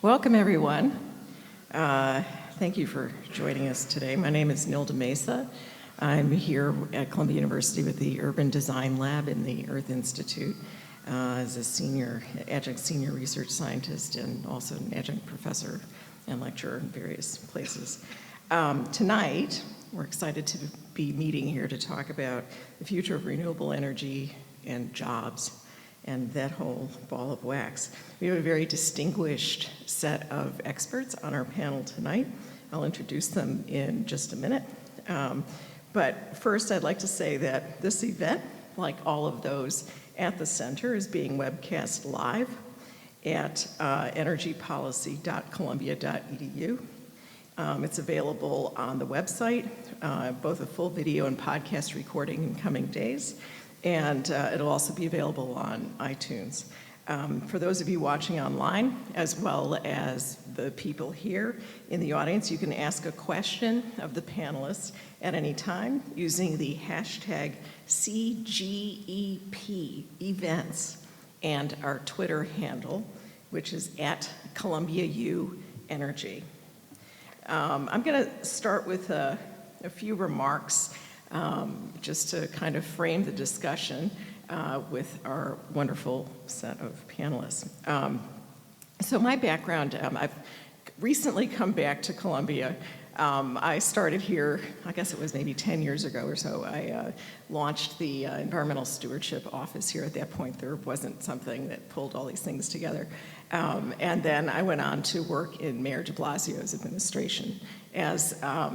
Welcome, everyone. Thank you for joining us today. My name is Nilda Mesa. I'm here at Columbia University with the Urban Design Lab in the Earth Institute as a adjunct senior research scientist and also an adjunct professor and lecturer in various places. Tonight, we're excited to be meeting here to talk about the future of renewable energy and jobs and that whole ball of wax. We have a very distinguished set of experts on our panel tonight. I'll introduce them in just a minute. But first, I'd like to say that this event, like all of those at the center, is being webcast live at energypolicy.columbia.edu. It's available on the website, both a full video and podcast recording in coming days. And it'll also be available on iTunes. For those of you watching online, as well as the people here in the audience, you can ask a question of the panelists at any time using the hashtag CGEP events and our Twitter handle, which is at ColumbiaU Energy. I'm going to start with a few remarks just to kind of frame the discussion with our wonderful set of panelists. So my background, I've recently come back to Columbia. I started here, I guess it was maybe 10 years ago or so. I launched the Environmental Stewardship Office here. At that point, there wasn't something that pulled all these things together. And then I went on to work in Mayor de Blasio's administration as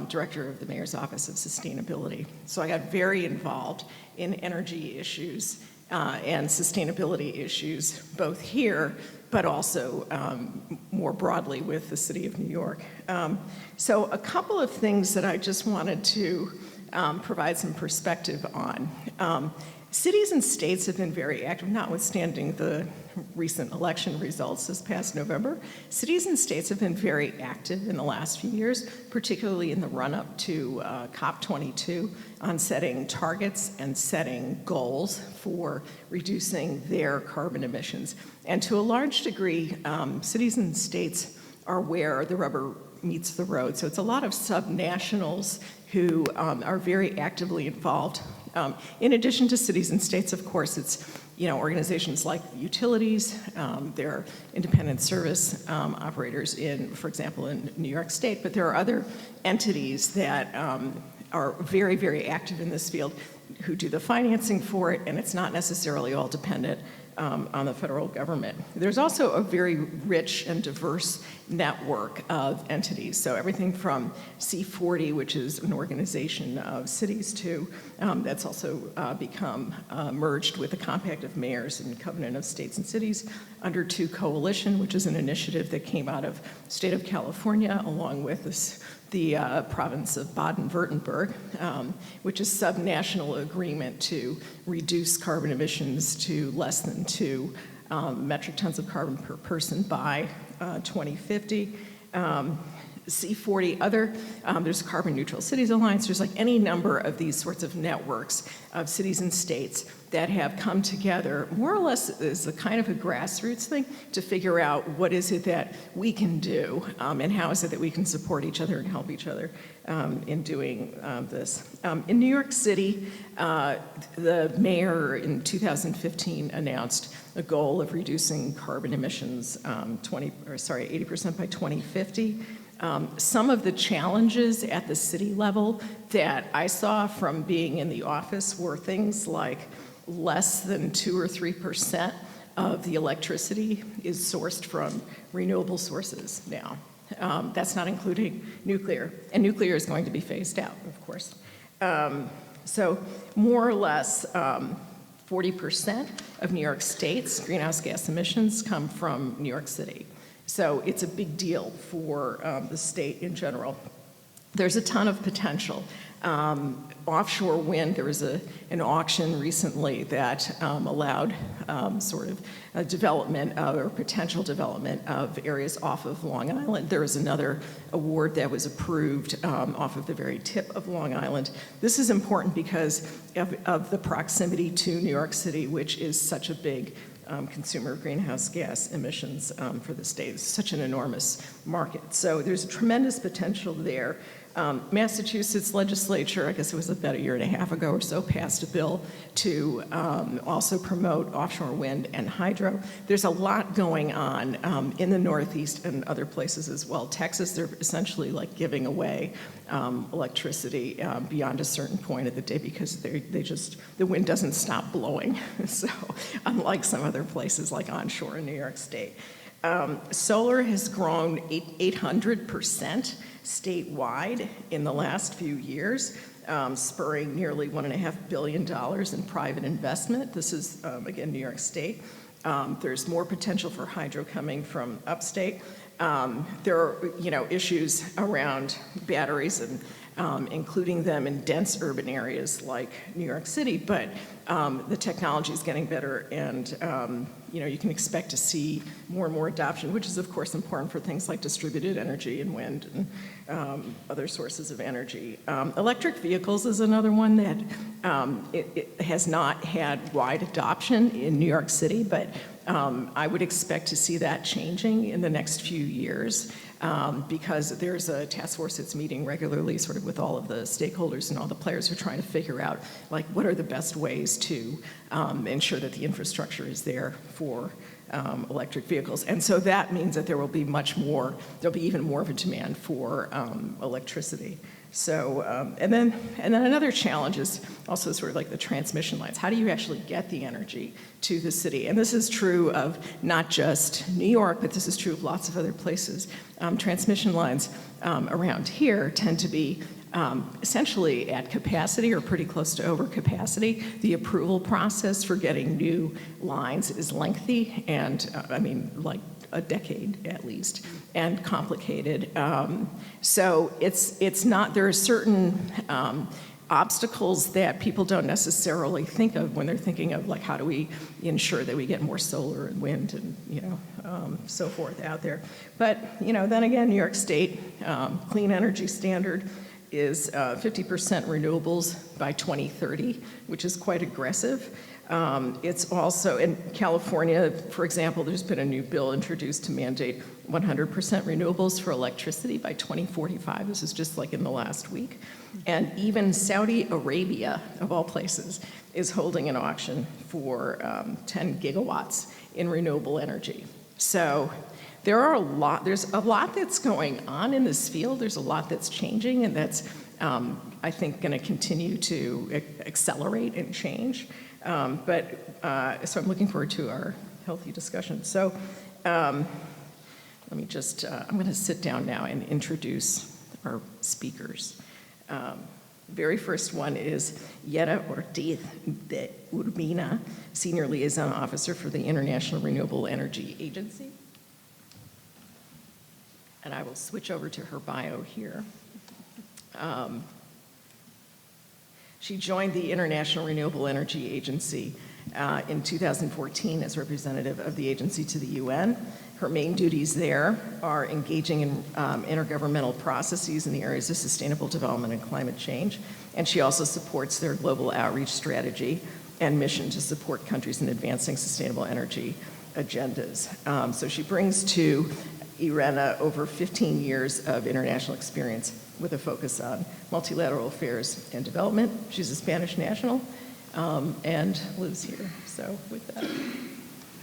director of the Mayor's Office of Sustainability. So I got very involved in energy issues and sustainability issues, both here, but also more broadly with the city of New York. So a couple of things that I just wanted to provide some perspective on. Cities and states have been very active, notwithstanding the recent election results this past November. Cities and states have been very active in the last few years, particularly in the run-up to COP22 on setting targets and setting goals for reducing their carbon emissions. And to a large degree, cities and states are where the rubber meets the road. So it's a lot of subnationals who are very actively involved. In addition to cities and states, of course, it's organizations like utilities. There are independent service operators for example, in New York State, but there are other entities that are very, very active in this field who do the financing for it, and it's not necessarily all dependent on the federal government. There's also a very rich and diverse network of entities. So everything from C40, which is an organization of cities, that's also become merged with the Compact of Mayors and Covenant of States and Cities under 2 Coalition, which is an initiative that came out of the state of California along with the province of Baden-Württemberg, which is subnational agreement to reduce carbon emissions to less than 2 metric tons of carbon per person by 2050. C40, there's Carbon Neutral Cities Alliance. There's like any number of these sorts of networks of cities and states that have come together more or less as a kind of a grassroots thing to figure out what is it that we can do and how is it that we can support each other and help each other in doing this. In New York City, the mayor in 2015 announced a goal of reducing carbon emissions 80% by 2050. Some of the challenges at the city level that I saw from being in the office were things like less than 2 or 3% of the electricity is sourced from renewable sources now. That's not including nuclear, and nuclear is going to be phased out, of course. So more or less 40% of New York State's greenhouse gas emissions come from New York City. So it's a big deal for the state in general. There's a ton of potential. Offshore wind, there was an auction recently that allowed sort of a development or potential development of areas off of Long Island. There was another award that was approved off of the very tip of Long Island. This is important because of the proximity to New York City, which is such a big consumer greenhouse gas emissions for the state. It's such an enormous market. So there's a tremendous potential there. Massachusetts legislature, I guess it was about a year and a half ago or so, passed a bill to also promote offshore wind and hydro. There's a lot going on in the Northeast and other places as well. Texas, they're essentially like giving away electricity beyond a certain point of the day because the wind doesn't stop blowing. So unlike some other places like onshore in New York State. Solar has grown 800% statewide in the last few years, spurring nearly $1.5 billion in private investment. This is, again, New York State. There's more potential for hydro coming from upstate. There are, issues around batteries and including them in dense urban areas like New York City, but the technology is getting better, and you can expect to see more and more adoption, which is of course important for things like distributed energy and wind and other sources of energy. Electric vehicles is another one that it has not had wide adoption in New York City, but I would expect to see that changing in the next few years. Because there's a task force that's meeting regularly sort of with all of the stakeholders and all the players who are trying to figure out like what are the best ways to ensure that the infrastructure is there for electric vehicles. And so that means that there'll be even more of a demand for electricity. So, and then another challenge is also sort of like the transmission lines. How do you actually get the energy to the city? And this is true of not just New York, but this is true of lots of other places. Transmission lines around here tend to be essentially at capacity or pretty close to overcapacity. The approval process for getting new lines is lengthy and, like a decade at least, and complicated. So it's not, there are certain obstacles that people don't necessarily think of when they're thinking of like how do we ensure that we get more solar and wind and so forth out there. But then again, New York State clean energy standard is 50% renewables by 2030, which is quite aggressive. It's also, in California, for example, there's been a new bill introduced to mandate 100% renewables for electricity by 2045. This is just like in the last week. And even Saudi Arabia, of all places, is holding an auction for 10 gigawatts in renewable energy. So there's a lot that's going on in this field. There's a lot that's changing, and that's, I think, going to continue to accelerate and change. So I'm looking forward to our healthy discussion. So let me just, I'm going to sit down now and introduce our speakers. Very first one is Yera Ortiz de Urbina, Senior Liaison Officer for the International Renewable Energy Agency. And I will switch over to her bio here. She joined the International Renewable Energy Agency in 2014 as representative of the agency to the UN. Her main duties there are engaging in intergovernmental processes in the areas of sustainable development and climate change. And she also supports their global outreach strategy and mission to support countries in advancing sustainable energy agendas. So she brings to IRENA over 15 years of international experience with a focus on multilateral affairs and development. She's a Spanish national and lives here. So with that,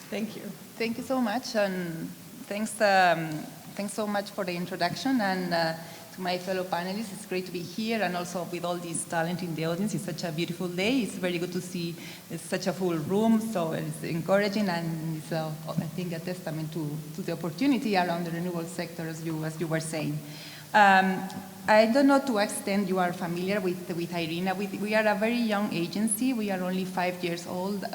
thank you. Thank you so much, and thanks so much for the introduction, and to my fellow panelists. It's great to be here, and also with all this talent in the audience. It's such a beautiful day. It's very good to see such a full room, so it's encouraging, and it's, I think, a testament to the opportunity around the renewable sector, as you were saying. I don't know to what extent you are familiar with IRENA. We are a very young agency. We are only 5 years old.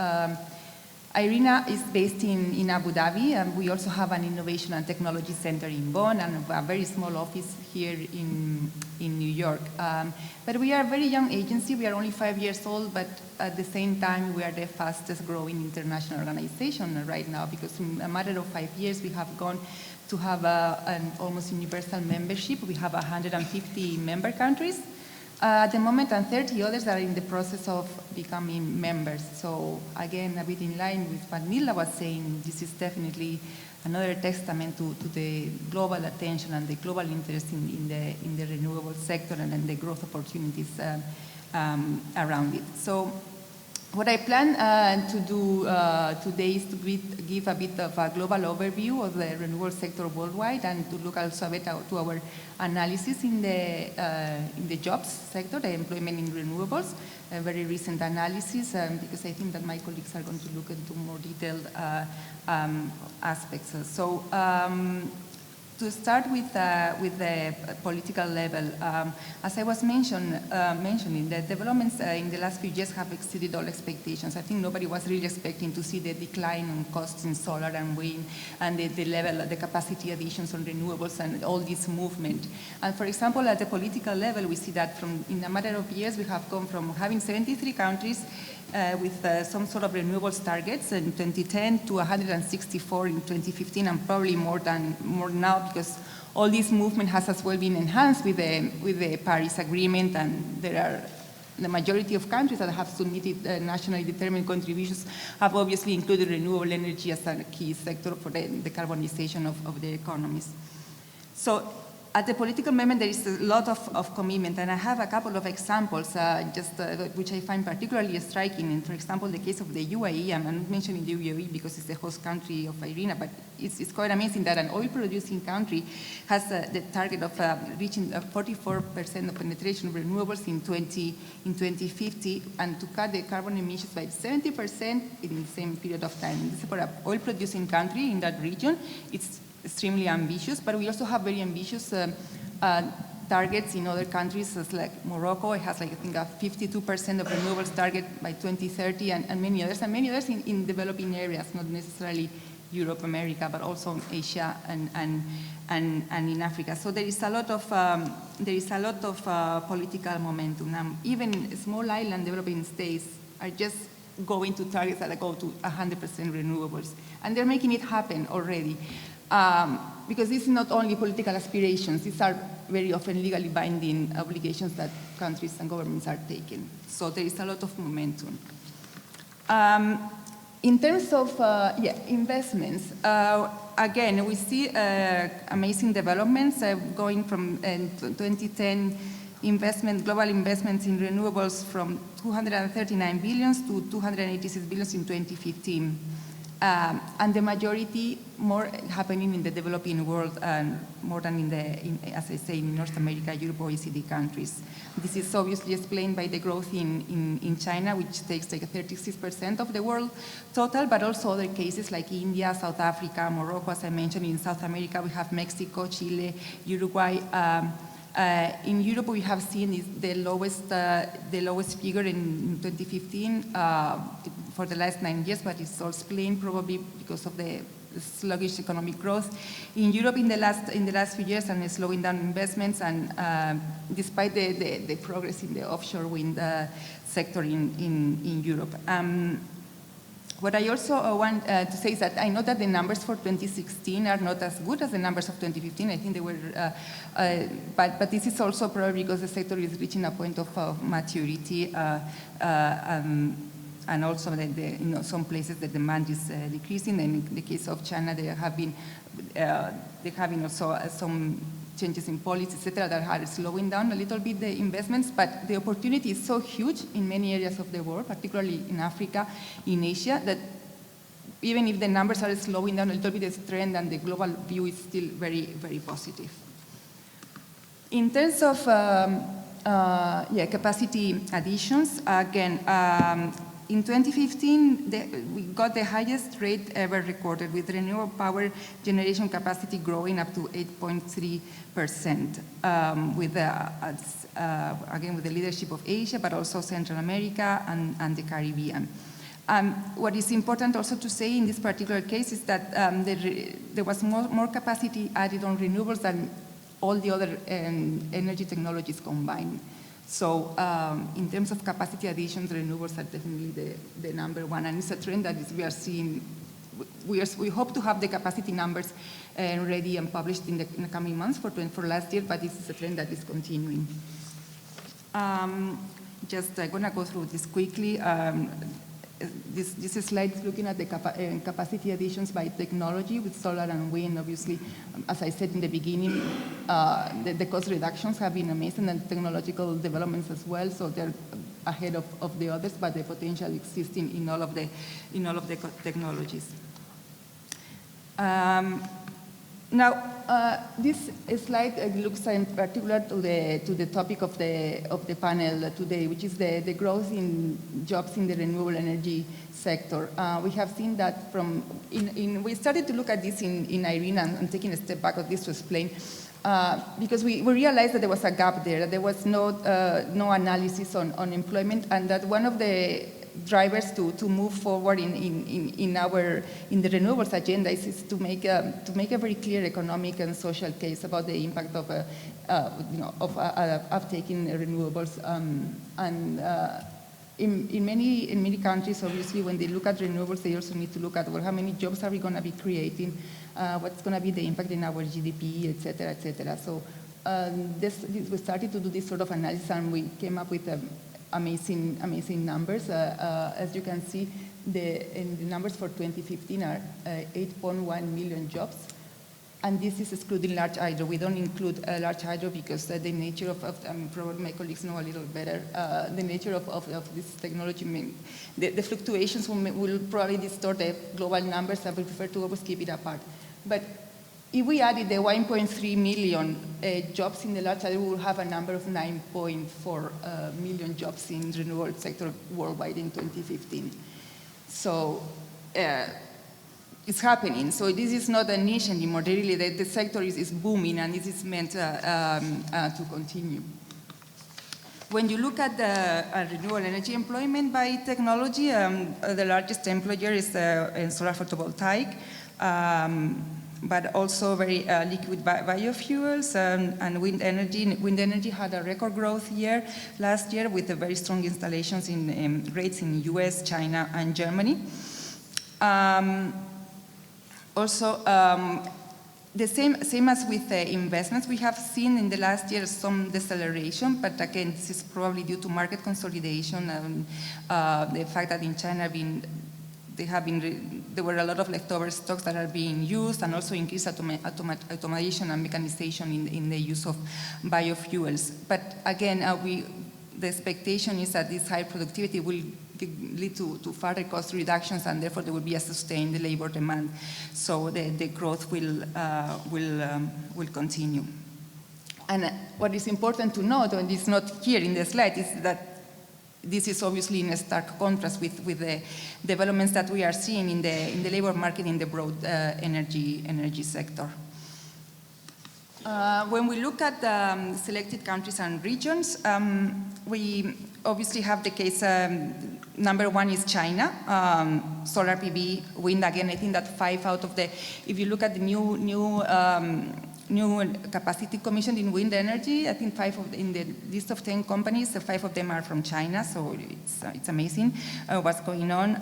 IRENA is based in Abu Dhabi, and we also have an innovation and technology center in Bonn and a very small office here in New York. But we are a very young agency. We are only 5 years old, but at the same time, we are the fastest growing international organization right now, because in a matter of 5 years, we have gone to have an almost universal membership. We have 150 member countries. At the moment, and 30 others are in the process of becoming members. So again, a bit in line with what Mila was saying, this is definitely another testament to the global attention and the global interest in the renewable sector and the growth opportunities around it. So what I plan to do today is to give a bit of a global overview of the renewable sector worldwide and to look also a bit to our analysis in the jobs sector, the employment in renewables, a very recent analysis, because I think that my colleagues are going to look into more detailed aspects. So to start with the political level, as I was mentioning, the developments in the last few years have exceeded all expectations. I think nobody was really expecting to see the decline in costs in solar and wind and the level, the capacity additions on renewables and all this movement. And for example, at the political level, we see that in a matter of years, we have gone from having 73 countries with some sort of renewables targets in 2010 to 164 in 2015, and probably more now, because all this movement has as well been enhanced with the Paris Agreement, and there are the majority of countries that have submitted nationally determined contributions have obviously included renewable energy as a key sector for the decarbonization of their economies. So at the political moment, there is a lot of commitment, and I have a couple of examples which I find particularly striking. And for example, the case of the UAE, I'm not mentioning the UAE because it's the host country of IRENA, but it's quite amazing that an oil-producing country has the target of reaching 44% of penetration of renewables in 2050, and to cut the carbon emissions by 70% in the same period of time. This is for an oil-producing country in that region. It's extremely ambitious, but we also have very ambitious targets in other countries, as like Morocco. It has, like, I think, a 52% of renewables target by 2030, and many others, in developing areas, not necessarily Europe, America, but also Asia and in Africa. So there is a lot of political momentum. Even small island developing states are just going to targets that go to 100% renewables, and they're making it happen already. Because this is not only political aspirations, these are very often legally binding obligations that countries and governments are taking. So there is a lot of momentum. In terms of investments, again, we see amazing developments going from 2010 global investments in renewables from 239 billion to 286 billion in 2015. And the majority more happening in the developing world, and more than as I say, in North America, Europe, OECD countries. This is obviously explained by the growth in China, which takes like 36% of the world total, but also other cases like India, South Africa, Morocco, as I mentioned. In South America, we have Mexico, Chile, Uruguay. In Europe, we have seen the lowest figure in 2015 for the last 9 years, but it's all explained probably because of the sluggish economic growth in Europe in the last few years, and slowing down investments, and despite the progress in the offshore wind sector in Europe. What I also want to say is that I know that the numbers for 2016 are not as good as the numbers of 2015. I think they were, but this is also probably because the sector is reaching a point of maturity, and also some places the demand is decreasing. And in the case of China, there have been also some changes in policy, etc., that are slowing down a little bit the investments, but the opportunity is so huge in many areas of the world, particularly in Africa, in Asia, that even if the numbers are slowing down a little bit, the trend and the global view is still very, very positive. In terms of capacity additions, again, in 2015, we got the highest rate ever recorded, with renewable power generation capacity growing up to 8.3%, again, with the leadership of Asia, but also Central America and the Caribbean. What is important also to say in this particular case is that there was more capacity added on renewables than all the other energy technologies combined. So in terms of capacity additions, renewables are definitely the number one, and it's a trend that we are seeing. We hope to have the capacity numbers ready and published in the coming months for last year, but this is a trend that is continuing. Just going to go through this quickly. This slide is looking at the capacity additions by technology with solar and wind. Obviously, as I said in the beginning, the cost reductions have been amazing and technological developments as well. So they're ahead of the others, but the potential exists in all of the technologies. Now, this slide looks in particular to the topic of the panel today, which is the growth in jobs in the renewable energy sector. We have seen that we started to look at this in IRENA and taking a step back of this to explain, because we realized that there was a gap there, that there was no analysis on employment, and that one of the drivers to move forward in the renewables agenda is to make a very clear economic and social case about the impact of uptaking renewables. In many countries, obviously, when they look at renewables, they also need to look at, well, how many jobs are we going to be creating, what's going to be the impact in our GDP, et cetera, et cetera. So we started to do this sort of analysis, and we came up with amazing numbers. As you can see, the numbers for 2015 are 8.1 million jobs, and this is excluding large hydro. We don't include large hydro because the nature of probably my colleagues know a little better, the nature of this technology. The fluctuations will probably distort the global numbers, and we prefer to always keep it apart. But if we added the 1.3 million jobs in the large hydro, we will have a number of 9.4 million jobs in the renewable sector worldwide in 2015. So it's happening. So this is not a niche anymore. Really, the sector is booming, and this is meant to continue. When you look at the renewable energy employment by technology, the largest employer is solar photovoltaic. But also very liquid biofuels and wind energy. Wind energy had a record growth year last year with very strong installations in rates in US, China, and Germany. Also, the same as with the investments, we have seen in the last year some deceleration, but again, this is probably due to market consolidation and the fact that in China there were a lot of leftover stocks that are being used, and also increased automation and mechanization in the use of biofuels. But again, the expectation is that this high productivity will lead to further cost reductions, and therefore there will be a sustained labor demand. So the growth will continue. And what is important to note, and it's not here in the slide, is that this is obviously in a stark contrast with the developments that we are seeing in the labor market in the broad energy sector. When we look at selected countries and regions, we obviously have the case, number one is China, solar PV, wind. Again, I think that 5 out of if you look at the new capacity commissioned in wind energy, I think in the list of 10 companies, 5 of them are from China, so it's amazing what's going on.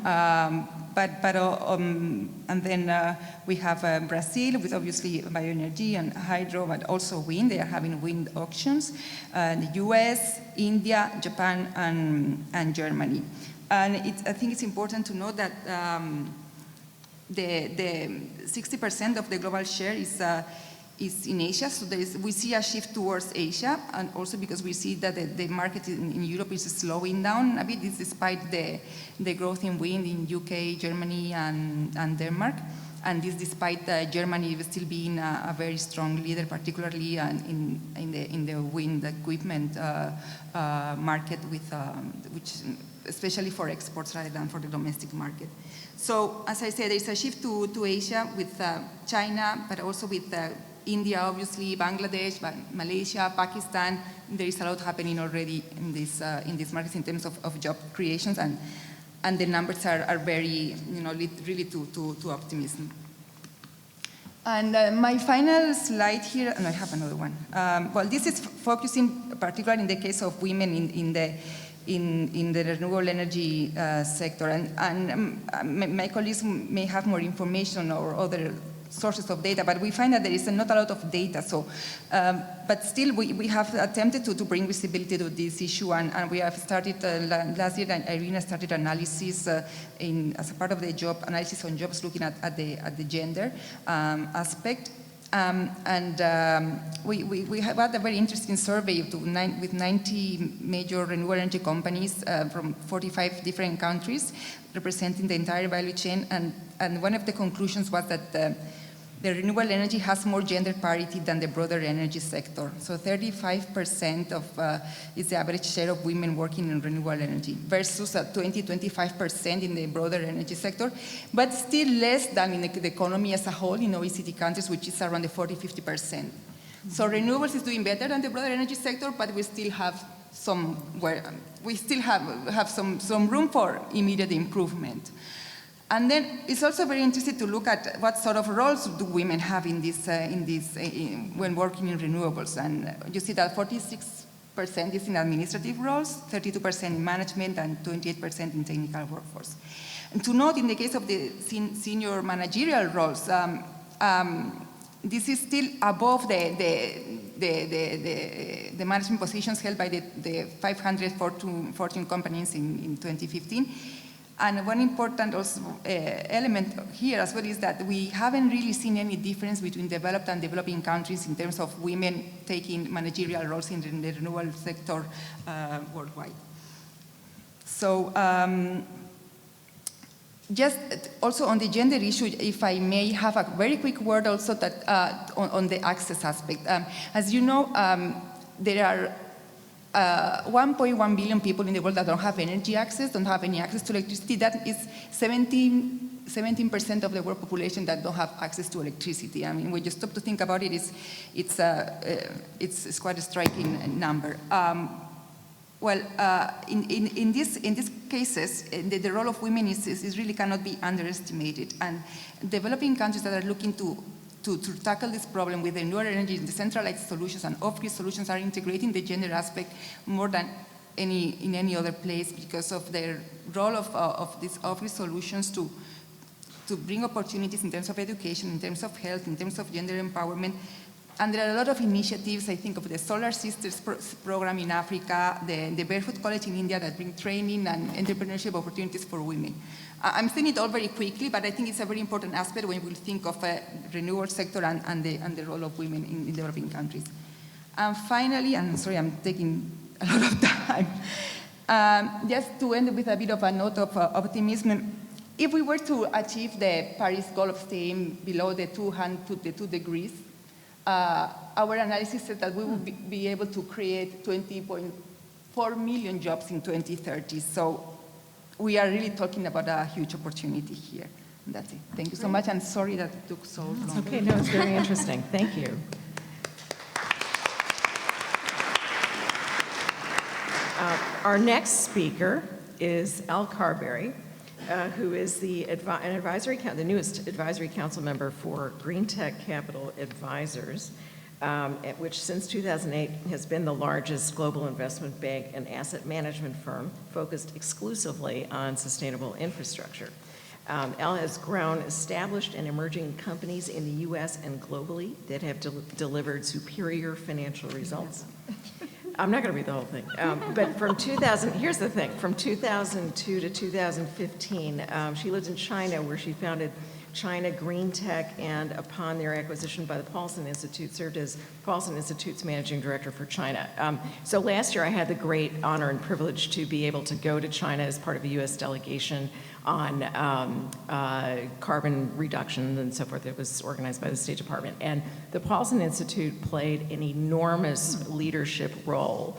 And then we have Brazil with obviously bioenergy and hydro, but also wind. They are having wind auctions. The US, India, Japan, and Germany. And I think it's important to note that the 60% of the global share is in Asia, so we see a shift towards Asia, and also because we see that the market in Europe is slowing down a bit, despite the growth in wind in UK, Germany, and Denmark, and this despite Germany still being a very strong leader, particularly in the wind equipment market, which especially for exports rather than for the domestic market. So, as I said, there's a shift to Asia with China, but also with India, obviously, Bangladesh, Malaysia, Pakistan. There is a lot happening already in these markets in terms of job creations, and the numbers are very, really to optimism. And my final slide here, and I have another one. Well, this is focusing particularly in the case of women in the renewable energy sector, and my colleagues may have more information or other sources of data, but we find that there is not a lot of data. So, but still, we have attempted to bring visibility to this issue, and we have started last year. IRENA started analysis as a part of the job analysis on jobs, looking at the gender aspect. We have had a very interesting survey with 90 major renewable energy companies from 45 different countries, representing the entire value chain. And one of the conclusions was that the renewable energy has more gender parity than the broader energy sector. So 35% is the average share of women working in renewable energy versus 20-25% in the broader energy sector, but still less than in the economy as a whole in OECD countries, which is around the 40-50%. So renewables is doing better than the broader energy sector, but we still have some room for immediate improvement. And then it's also very interesting to look at what sort of roles do women have when working in renewables. And you see that 46% is in administrative roles, 32% in management, and 28% in technical workforce. And to note, in the case of the senior managerial roles, this is still above the management positions held by the 500 Fortune companies in 2015. And one important also element here as well is that we haven't really seen any difference between developed and developing countries in terms of women taking managerial roles in the renewable sector worldwide. So just also on the gender issue, if I may have a very quick word also that on the access aspect. As you know, there are 1.1 billion people in the world that don't have energy access, don't have any access to electricity. That is 17% of the world population that don't have access to electricity. I mean, when you stop to think about it, it's quite a striking number. In these cases, the role of women is really cannot be underestimated. And developing countries that are looking to tackle this problem with renewable energy and decentralized solutions and off-grid solutions are integrating the gender aspect more than in any other place because of their role of these off-grid solutions to bring opportunities in terms of education, in terms of health, in terms of gender empowerment. And there are a lot of initiatives, I think of the Solar Sisters program in Africa, the Barefoot College in India that bring training and entrepreneurship opportunities for women. I'm saying it all very quickly, but I think it's a very important aspect when we think of a renewable sector and the role of women in developing countries. And finally, and sorry, I'm taking a lot of time, just to end with a bit of a note of optimism. If we were to achieve the Paris goal of staying below the 2 degrees, our analysis said that we will be able to create 20.4 million jobs in 2030. So we are really talking about a huge opportunity here. And that's it. Thank you so much, and sorry that it took so long. Okay, no, it's very interesting. Thank you. Our next speaker is Elle Carberry, who is the newest advisory council member for Greentech Capital Advisors, which since 2008 has been the largest global investment bank and asset management firm focused exclusively on sustainable infrastructure. Elle has grown established and emerging companies in the U.S. and globally that have delivered superior financial results. I'm not going to read the whole thing, but here's the thing, from 2002 to 2015, she lived in China where she founded China Greentech, and upon their acquisition by the Paulson Institute, served as Paulson Institute's managing director for China. So last year I had the great honor and privilege to be able to go to China as part of a U.S. delegation on carbon reduction and so forth. It was organized by the State Department. And the Paulson Institute played an enormous leadership role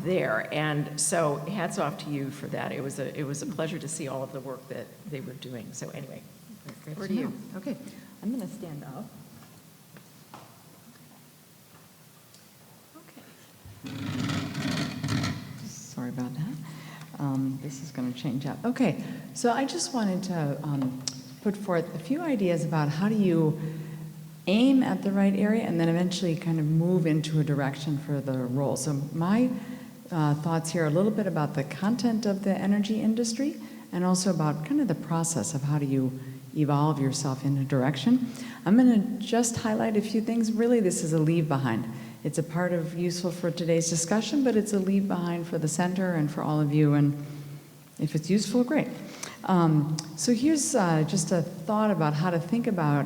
there. And so hats off to you for that. It was a pleasure to see all of the work that they were doing. So anyway, over to you. Okay, I'm going to stand up. Okay. Sorry about that. This is going to change up. Okay, so I just wanted to put forth a few ideas about how do you aim at the right area and then eventually kind of move into a direction for the role. So my thoughts here are a little bit about the content of the energy industry and also about kind of the process of how do you evolve yourself in a direction. I'm going to just highlight a few things. Really, this is a leave behind. It's a part of useful for today's discussion, but it's a leave behind for the center and for all of you, and if it's useful, great. So here's just a thought about how to think about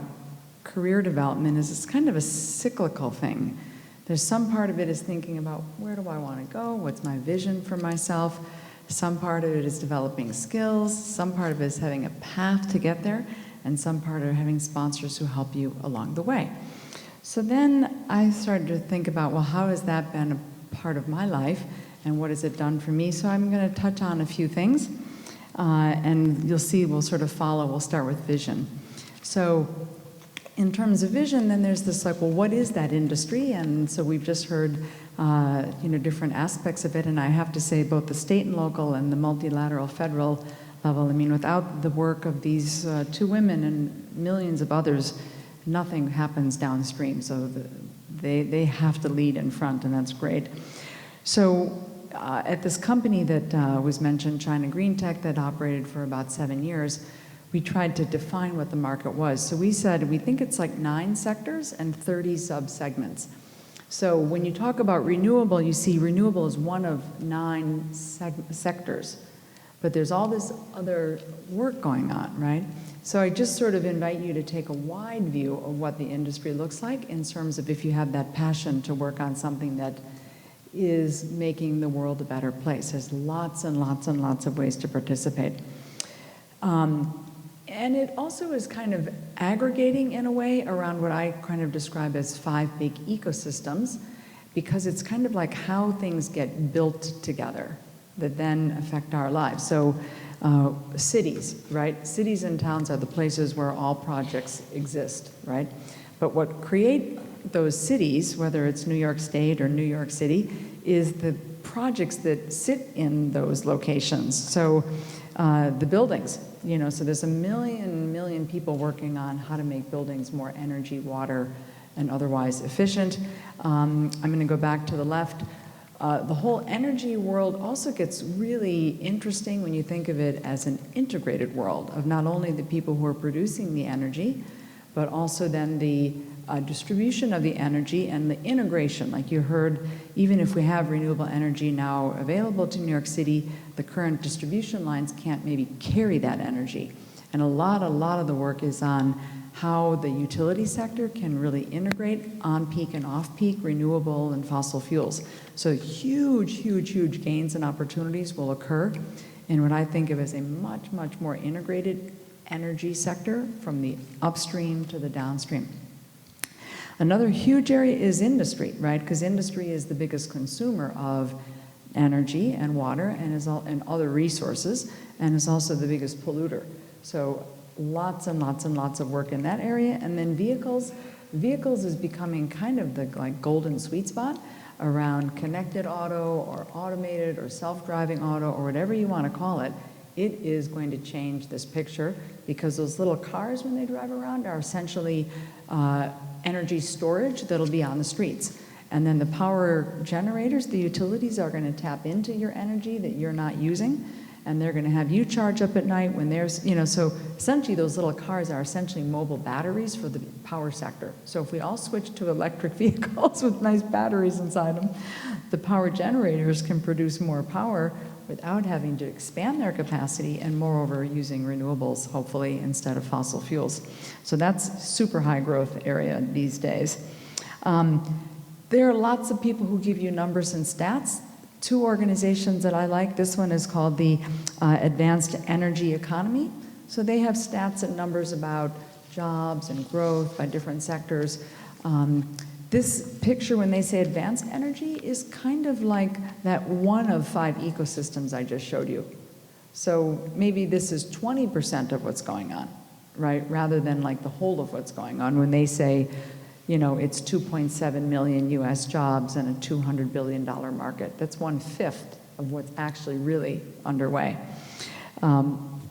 career development. Is it's kind of a cyclical thing. There's some part of it is thinking about where do I want to go, what's my vision for myself. Some part of it is developing skills, some part of it is having a path to get there, and some part of it having sponsors who help you along the way. So then I started to think about, well, how has that been a part of my life, and what has it done for me? So I'm going to touch on a few things, and you'll see we'll sort of follow. We'll start with vision. So in terms of vision, then there's this like, well, what is that industry? And so we've just heard different aspects of it, and I have to say both the state and local and the multilateral federal level, I mean, without the work of these two women and millions of others, nothing happens downstream. So they have to lead in front, and that's great. So at this company that was mentioned, China Greentech, that operated for about 7 years, we tried to define what the market was. So we said, we think it's like 9 sectors and 30 sub-segments. So when you talk about renewable, you see renewable is one of 9 sectors. But there's all this other work going on, right? So I just sort of invite you to take a wide view of what the industry looks like in terms of if you have that passion to work on something that is making the world a better place. There's lots and lots and lots of ways to participate. And it also is kind of aggregating in a way around what I kind of describe as 5 big ecosystems, because it's kind of like how things get built together that then affect our lives. So cities, right? Cities and towns are the places where all projects exist, right? But what create those cities, whether it's New York State or New York City, is the projects that sit in those locations. So the buildings, so there's a million people working on how to make buildings more energy, water, and otherwise efficient. I'm going to go back to the left. The whole energy world also gets really interesting when you think of it as an integrated world of not only the people who are producing the energy, but also then the distribution of the energy and the integration. Like you heard, even if we have renewable energy now available to New York City, the current distribution lines can't maybe carry that energy. And a lot of the work is on how the utility sector can really integrate on-peak and off-peak renewable and fossil fuels. So huge gains and opportunities will occur in what I think of as a much more integrated energy sector from the upstream to the downstream. Another huge area is industry, right? Because industry is the biggest consumer of energy and water and other resources, and is also the biggest polluter. So lots and lots of work in that area. And then vehicles. Vehicles is becoming kind of the golden sweet spot around connected auto or automated or self-driving auto or whatever you want to call it. It is going to change this picture because those little cars, when they drive around, are essentially energy storage that'll be on the streets. And then the power generators, the utilities, are going to tap into your energy that you're not using, and they're going to have you charge up at night when there's, so essentially those little cars are essentially mobile batteries for the power sector. So if we all switch to electric vehicles with nice batteries inside them, the power generators can produce more power without having to expand their capacity, and moreover using renewables, hopefully, instead of fossil fuels. So that's super high growth area these days. There are lots of people who give you numbers and stats. 2 organizations that I like, this one is called the Advanced Energy Economy. So they have stats and numbers about jobs and growth by different sectors. This picture, when they say advanced energy, is kind of like that one of 5 ecosystems I just showed you. So maybe this is 20% of what's going on, right? Rather than like the whole of what's going on when they say, it's 2.7 million US jobs and a $200 billion market. That's 1/5 of what's actually really underway.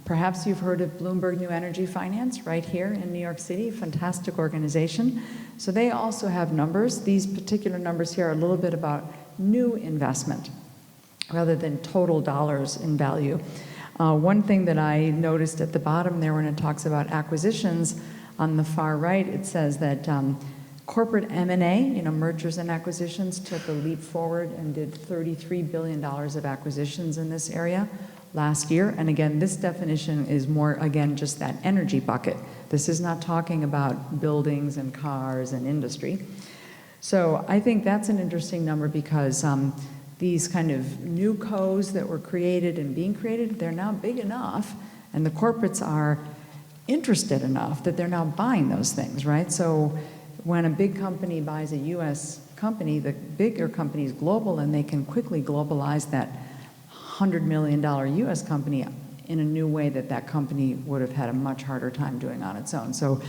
Perhaps you've heard of Bloomberg New Energy Finance right here in New York City, fantastic organization. So they also have numbers. These particular numbers here are a little bit about new investment rather than total dollars in value. One thing that I noticed at the bottom there when it talks about acquisitions, on the far right, it says that corporate M&A, mergers and acquisitions, took a leap forward and did $33 billion of acquisitions in this area last year. And again, this definition is more, again, just that energy bucket. This is not talking about buildings and cars and industry. So I think that's an interesting number because these kind of new co's that were created and being created, they're now big enough, and the corporates are interested enough that they're now buying those things, right? So when a big company buys a U.S. company, the bigger company is global, and they can quickly globalize that $100 million U.S. company in a new way that that company would have had a much harder time doing on its own. So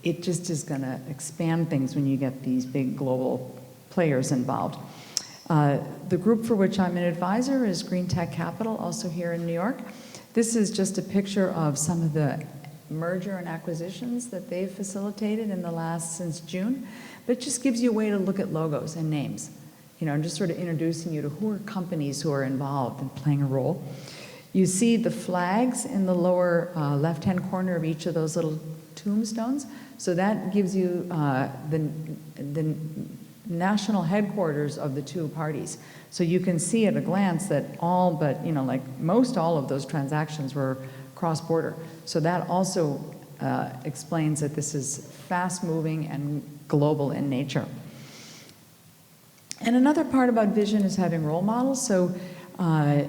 it just is going to expand things when you get these big global players involved. The group for which I'm an advisor is Greentech Capital, also here in New York. This is just a picture of some of the merger and acquisitions that they've facilitated since June, but it just gives you a way to look at logos and names, and just sort of introducing you to who are companies who are involved and playing a role. You see the flags in the lower left-hand corner of each of those little tombstones, so that gives you the national headquarters of the two parties. So you can see at a glance that all but, like most all of those transactions were cross-border. So that also explains that this is fast-moving and global in nature. And another part about vision is having role models. So I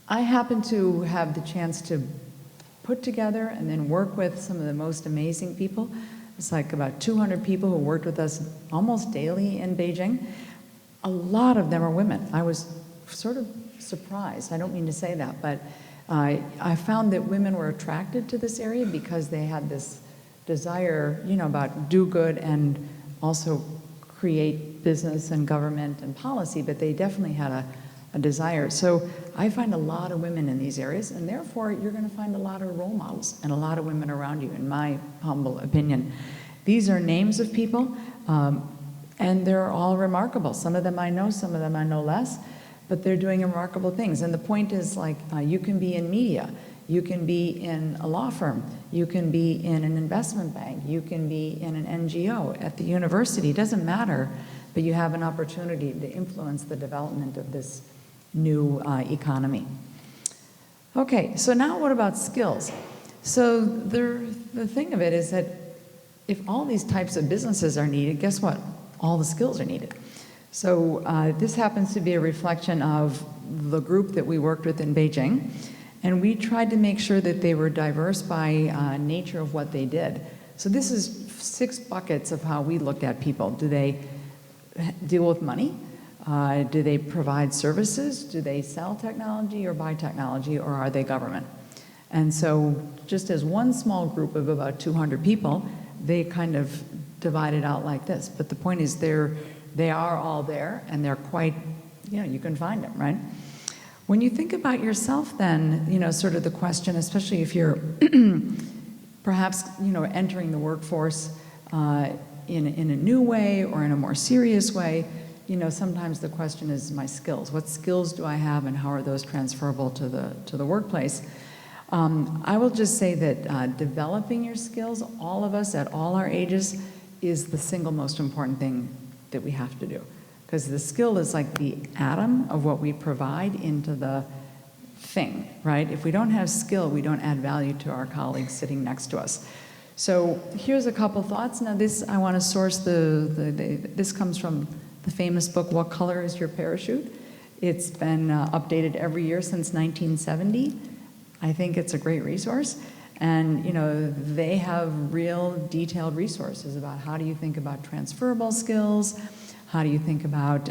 happen to have the chance to put together and then work with some of the most amazing people. It's like about 200 people who worked with us almost daily in Beijing. A lot of them are women. I was sort of surprised. I don't mean to say that, but I found that women were attracted to this area because they had this desire, about do good and also create business and government and policy, but they definitely had a desire. So I find a lot of women in these areas, and therefore you're going to find a lot of role models and a lot of women around you, in my humble opinion. These are names of people, and they're all remarkable. Some of them I know, some of them I know less, but they're doing remarkable things. And the point is, you can be in media, you can be in a law firm, you can be in an investment bank, you can be in an NGO, at the university, it doesn't matter, but you have an opportunity to influence the development of this new economy. Okay, so now what about skills? So the thing of it is that if all these types of businesses are needed, guess what? All the skills are needed. So this happens to be a reflection of the group that we worked with in Beijing, and we tried to make sure that they were diverse by nature of what they did. So this is 6 buckets of how we looked at people. Do they deal with money? Do they provide services? Do they sell technology or buy technology, or are they government? And so just as one small group of about 200 people, they kind of divided out like this. But the point is they are all there, and they're quite, you can find them, right? When you think about yourself then, sort of the question, especially if you're perhaps, entering the workforce in a new way or in a more serious way, sometimes the question is my skills. What skills do I have, and how are those transferable to the workplace? I will just say that developing your skills, all of us at all our ages, is the single most important thing that we have to do. Because the skill is like the atom of what we provide into the thing, right? If we don't have skill, we don't add value to our colleagues sitting next to us. So here's a couple thoughts. Now this, I want to source this comes from the famous book, What Color is Your Parachute? It's been updated every year since 1970. I think it's a great resource. And, they have real detailed resources about how do you think about transferable skills, how do you think about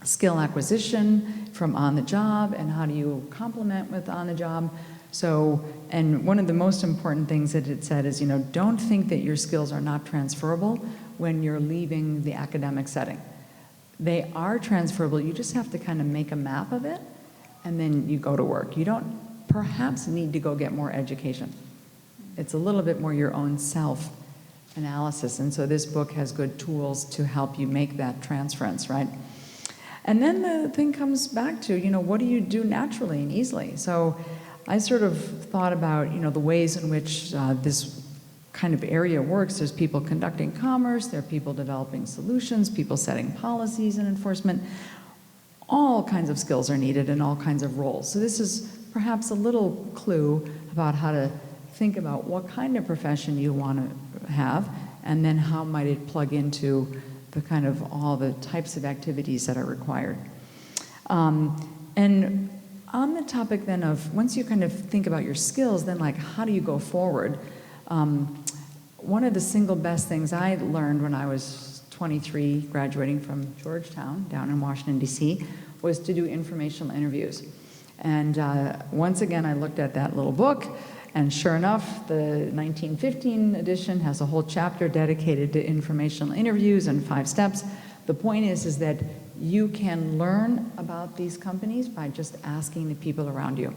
skill acquisition from on the job, and how do you complement with on the job. So, and one of the most important things that it said is, don't think that your skills are not transferable when you're leaving the academic setting. They are transferable, you just have to kind of make a map of it, and then you go to work. You don't perhaps need to go get more education. It's a little bit more your own self-analysis, and so this book has good tools to help you make that transference, right? And then the thing comes back to, what do you do naturally and easily? So I sort of thought about, the ways in which this kind of area works. There's people conducting commerce, there are people developing solutions, people setting policies and enforcement. All kinds of skills are needed in all kinds of roles. So this is perhaps a little clue about how to think about what kind of profession you want to have, and then how might it plug into the kind of all the types of activities that are required. And on the topic then of, once you kind of think about your skills, then like how do you go forward? One of the single best things I learned when I was 23, graduating from Georgetown down in Washington, D.C., was to do informational interviews. And once again, I looked at that little book, and sure enough, the 1915 edition has a whole chapter dedicated to informational interviews and 5 steps. The point is that you can learn about these companies by just asking the people around you.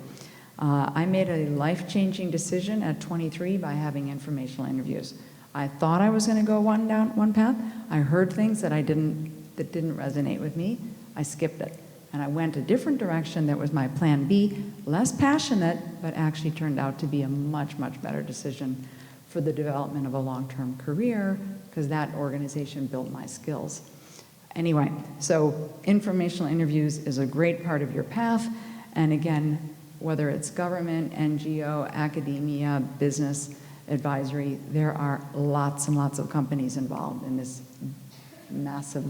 I made a life-changing decision at 23 by having informational interviews. I thought I was going to go down one path. I heard things that didn't resonate with me. I skipped it. And I went a different direction that was my plan B, less passionate, but actually turned out to be a much, much better decision for the development of a long-term career, because that organization built my skills. Anyway, so informational interviews is a great part of your path. And again, whether it's government, NGO, academia, business, advisory, there are lots and lots of companies involved in this massive,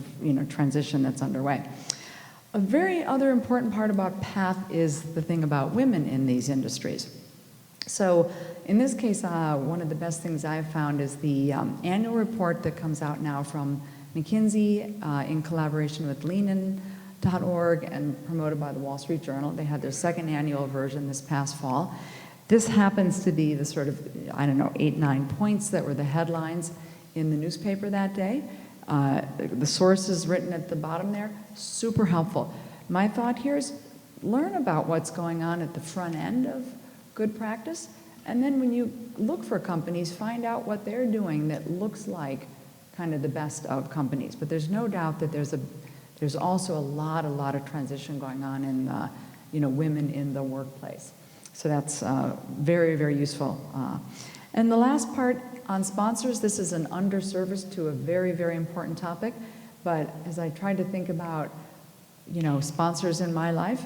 transition that's underway. A very other important part about path is the thing about women in these industries. So in this case, one of the best things I've found is the annual report that comes out now from McKinsey in collaboration with Leanin.org and promoted by the Wall Street Journal. They had their 2nd annual version this past fall. This happens to be the sort of, 8, 9 points that were the headlines in the newspaper that day. The sources written at the bottom there, super helpful. My thought here is learn about what's going on at the front end of good practice, and then when you look for companies, find out what they're doing that looks like kind of the best of companies. But there's no doubt that there's also a lot of transition going on in women in the workplace. So that's very, very useful. And the last part on sponsors, this is an underservice to a very, very important topic. But as I tried to think about, sponsors in my life,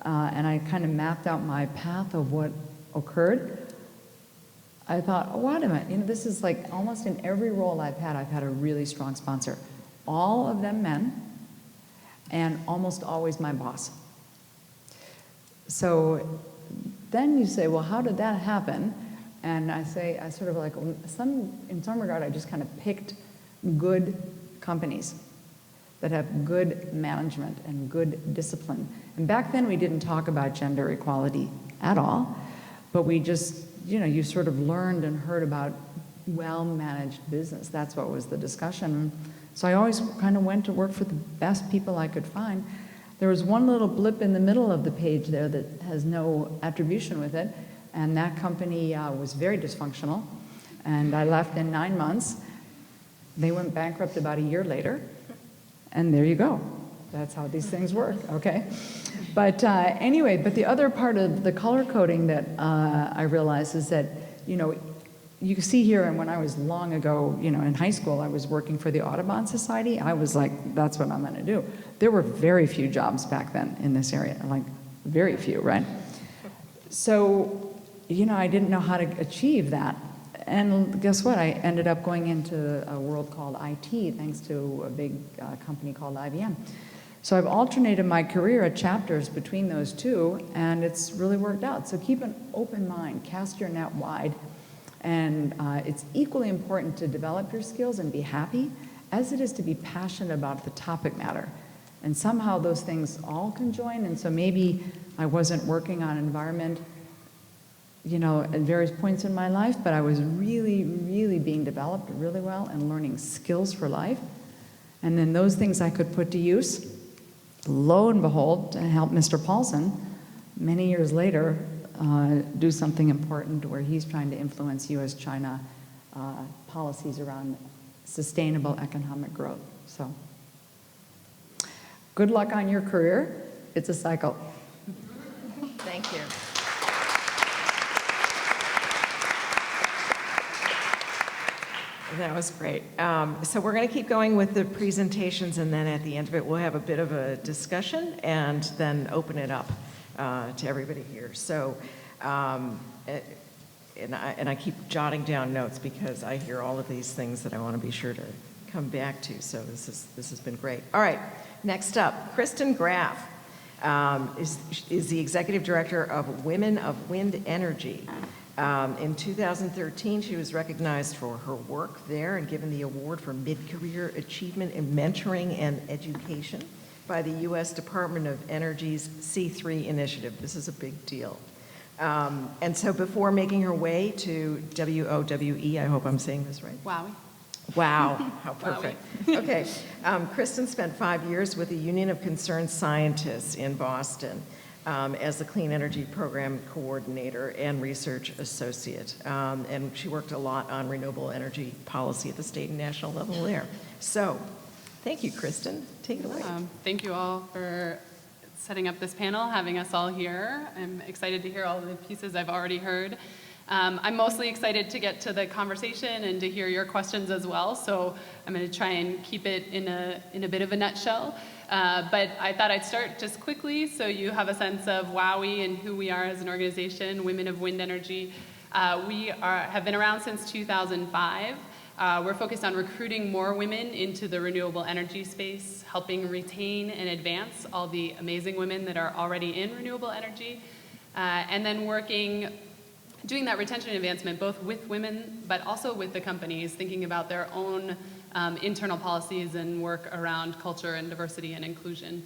and I kind of mapped out my path of what occurred, I thought, oh, wait a minute, this is like almost in every role I've had a really strong sponsor. All of them men, and almost always my boss. So then you say, well, how did that happen? And I sort of like, in some regard, I just kind of picked good companies that have good management and good discipline. And back then we didn't talk about gender equality at all, but we just, you sort of learned and heard about well-managed business. That's what was the discussion. So I always kind of went to work for the best people I could find. There was one little blip in the middle of the page there that has no attribution with it, and that company was very dysfunctional, and I left in 9 months. They went bankrupt about a year later, and there you go. That's how these things work, okay? But anyway, but the other part of the color coding that I realized is that, you see here, and when I was long ago, in high school, I was working for the Audubon Society. I was like, that's what I'm going to do. There were very few jobs back then in this area, like very few, right? So, I didn't know how to achieve that. And guess what? I ended up going into a world called IT, thanks to a big company called IBM. So I've alternated my career at chapters between those two, and it's really worked out. So keep an open mind, cast your net wide, and it's equally important to develop your skills and be happy as it is to be passionate about the topic matter. And somehow those things all can join, and so maybe I wasn't working on environment at various points in my life, but I was really, really being developed really well and learning skills for life. And then those things I could put to use, lo and behold, to help Mr. Paulson, many years later, do something important where he's trying to influence U.S.-China policies around sustainable economic growth. So Good luck on your career. It's a cycle. Thank you. That was great. So we're going to keep going with the presentations, and then at the end of it, we'll have a bit of a discussion and then open it up to everybody here. So, and I keep jotting down notes because I hear all of these things that I want to be sure to come back to. So this has been great. All right, next up, Kristen Graf is the executive director of Women of Wind Energy. In 2013, she was recognized for her work there and given the award for mid-career achievement in mentoring and education by the U.S. Department of Energy's C3 initiative. This is a big deal. And so before making her way to WOWE, I hope I'm saying this right. Wowie. Wow, how perfect. Okay, Kristen spent 5 years with the Union of Concerned Scientists in Boston as the Clean Energy Program Coordinator and Research Associate. And she worked a lot on renewable energy policy at the state and national level there. So, thank you, Kristen. Take it away. Thank you all for setting up this panel, having us all here. I'm excited to hear all the pieces I've already heard. I'm mostly excited to get to the conversation and to hear your questions as well, so I'm going to try and keep it in a bit of a nutshell. But I thought I'd start just quickly so you have a sense of WOWE and who we are as an organization, Women of Wind Energy. We have been around since 2005. We're focused on recruiting more women into the renewable energy space, helping retain and advance all the amazing women that are already in renewable energy, and then doing that retention and advancement both with women but also with the companies, thinking about their own internal policies and work around culture and diversity and inclusion.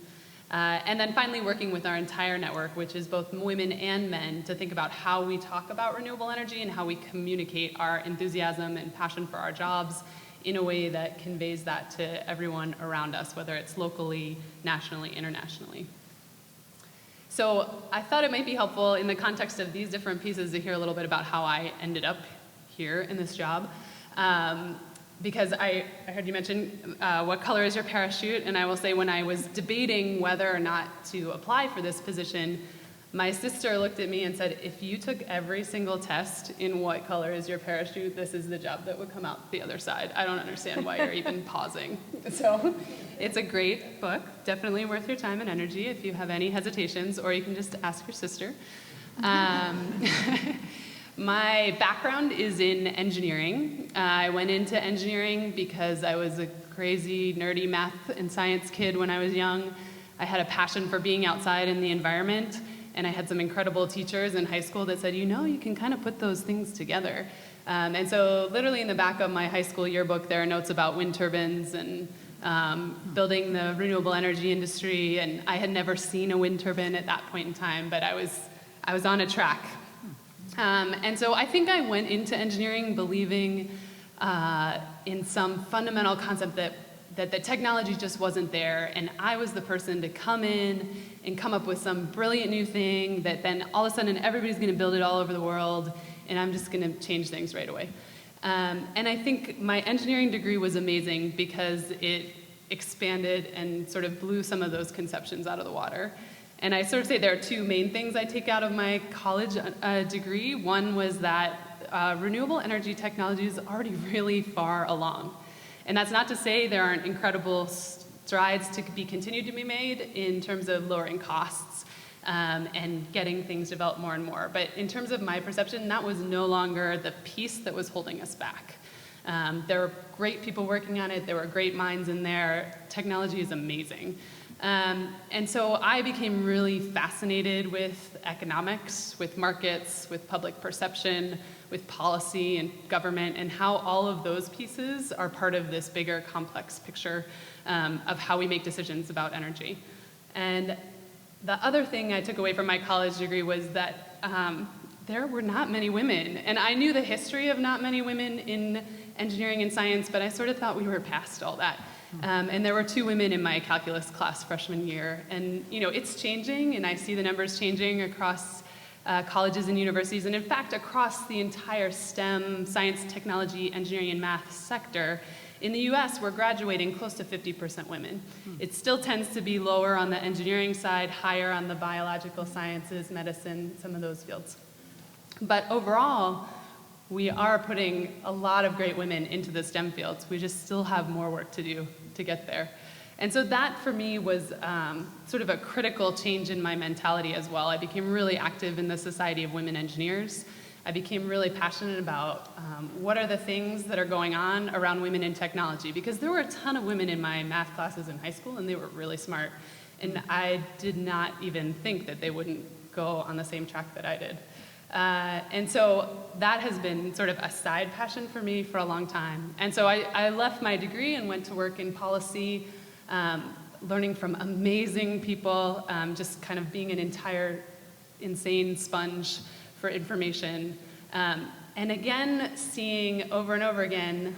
And then finally working with our entire network, which is both women and men, to think about how we talk about renewable energy and how we communicate our enthusiasm and passion for our jobs in a way that conveys that to everyone around us, whether it's locally, nationally, internationally. So I thought it might be helpful in the context of these different pieces to hear a little bit about how I ended up here in this job. Because I heard you mention what color is your parachute, and I will say when I was debating whether or not to apply for this position, my sister looked at me and said, if you took every single test in what color is your parachute, this is the job that would come out the other side. I don't understand why you're even pausing. So it's a great book, definitely worth your time and energy if you have any hesitations, or you can just ask your sister. My background is in engineering. I went into engineering because I was a crazy, nerdy math and science kid when I was young. I had a passion for being outside in the environment, and I had some incredible teachers in high school that said, you know, you can kind of put those things together. And so literally in the back of my high school yearbook, there are notes about wind turbines and building the renewable energy industry, and I had never seen a wind turbine at that point in time, but I was on a track. And so I think I went into engineering believing in some fundamental concept that the technology just wasn't there, and I was the person to come in and come up with some brilliant new thing that then all of a sudden everybody's going to build it all over the world, and I'm just going to change things right away. And I think my engineering degree was amazing because it expanded and sort of blew some of those conceptions out of the water. And I sort of say there are two main things I take out of my college degree. One was that renewable energy technology is already really far along. And that's not to say there aren't incredible strides to be continued to be made in terms of lowering costs and getting things developed more and more. But in terms of my perception, that was no longer the piece that was holding us back. There were great people working on it. There were great minds in there. Technology is amazing. And so I became really fascinated with economics, with markets, with public perception, with policy and government, and how all of those pieces are part of this bigger complex picture of how we make decisions about energy. And the other thing I took away from my college degree was that there were not many women. And I knew the history of not many women in engineering and science, but I sort of thought we were past all that. And there were 2 women in my calculus class freshman year. And you know, it's changing, and I see the numbers changing across colleges and universities, and in fact, across the entire STEM, science, technology, engineering, and math sector. In the US, we're graduating close to 50% women. It still tends to be lower on the engineering side, higher on the biological sciences, medicine, some of those fields. But overall, we are putting a lot of great women into the STEM fields. We just still have more work to do to get there. And so that, for me, was sort of a critical change in my mentality as well. I became really active in the Society of Women Engineers. I became really passionate about what are the things that are going on around women in technology, because there were a ton of women in my math classes in high school, and they were really smart. And I did not even think that they wouldn't go on the same track that I did. And so that has been sort of a side passion for me for a long time. And so I left my degree and went to work in policy, learning from amazing people, just kind of being an entire insane sponge for information. And again, seeing over and over again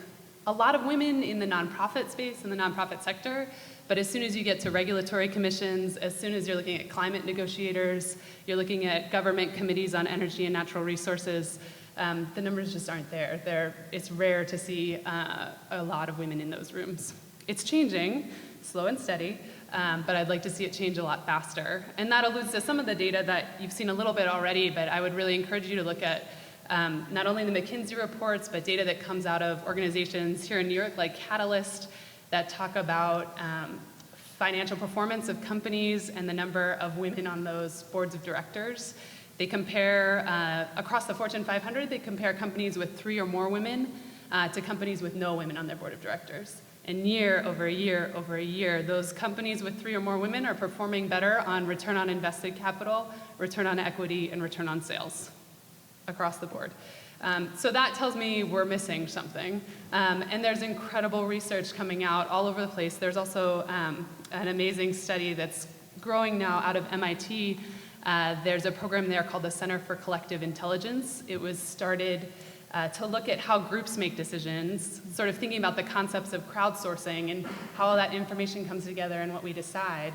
a lot of women in the nonprofit space, in the nonprofit sector, but as soon as you get to regulatory commissions, as soon as you're looking at climate negotiators, you're looking at government committees on energy and natural resources, the numbers just aren't there. It's rare to see a lot of women in those rooms. It's changing, slow and steady, but I'd like to see it change a lot faster. And that alludes to some of the data that you've seen a little bit already, but I would really encourage you to look at not only the McKinsey reports, but data that comes out of organizations here in New York like Catalyst that talk about financial performance of companies and the number of women on those boards of directors. They compare, across the Fortune 500, they compare companies with 3 or more women to companies with no women on their board of directors. And year over year over year, those companies with 3 or more women are performing better on return on invested capital, return on equity, and return on sales across the board. So that tells me we're missing something. And there's incredible research coming out all over the place. There's also an amazing study that's growing now out of MIT. There's a program there called the Center for Collective Intelligence. It was started to look at how groups make decisions, sort of thinking about the concepts of crowdsourcing and how all that information comes together and what we decide.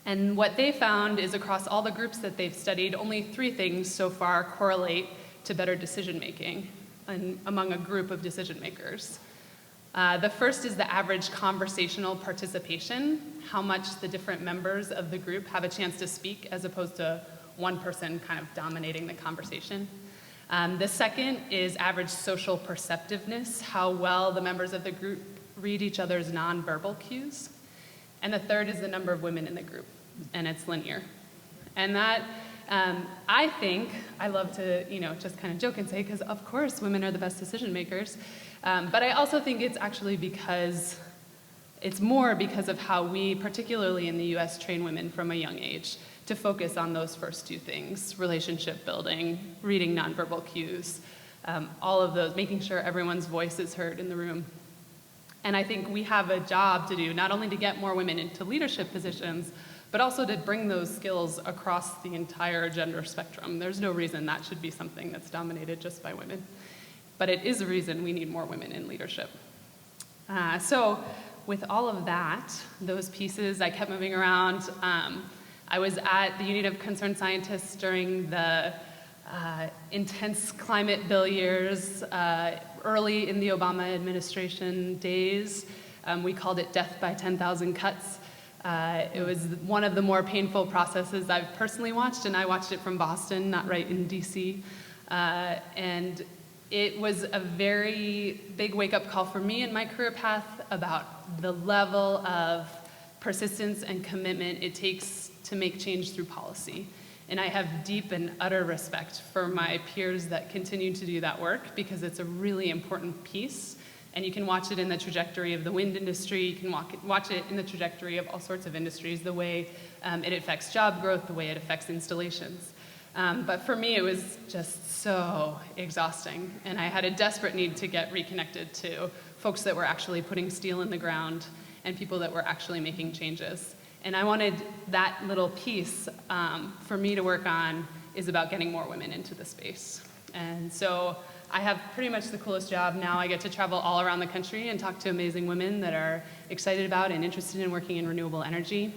And what they found is across all the groups that they've studied, only 3 things so far correlate to better decision making among a group of decision makers. The first is the average conversational participation, how much the different members of the group have a chance to speak as opposed to one person kind of dominating the conversation. The second is average social perceptiveness, how well the members of the group read each other's nonverbal cues. And the third is the number of women in the group, and it's linear. And that, I think, I love to, just kind of joke and say, because of course women are the best decision makers, but I also think it's actually it's more because of how we, particularly in the US, train women from a young age to focus on those first 2 things, relationship building, reading nonverbal cues, all of those, making sure everyone's voice is heard in the room. And I think we have a job to do, not only to get more women into leadership positions, but also to bring those skills across the entire gender spectrum. There's no reason that should be something that's dominated just by women. But it is a reason we need more women in leadership. So with all of that, those pieces, I kept moving around. I was at the Union of Concerned Scientists during the intense climate bill years, early in the Obama administration days. We called it death by 10,000 cuts. It was one of the more painful processes I've personally watched, and I watched it from Boston, not right in DC. And it was a very big wake-up call for me in my career path about the level of persistence and commitment it takes to make change through policy. And I have deep and utter respect for my peers that continue to do that work, because it's a really important piece. And you can watch it in the trajectory of the wind industry, you can watch it in the trajectory of all sorts of industries, the way it affects job growth, the way it affects installations. But for me, it was just so exhausting. And I had a desperate need to get reconnected to folks that were actually putting steel in the ground and people that were actually making changes. And I wanted that little piece for me to work on is about getting more women into the space. And so I have pretty much the coolest job now. I get to travel all around the country and talk to amazing women that are excited about and interested in working in renewable energy.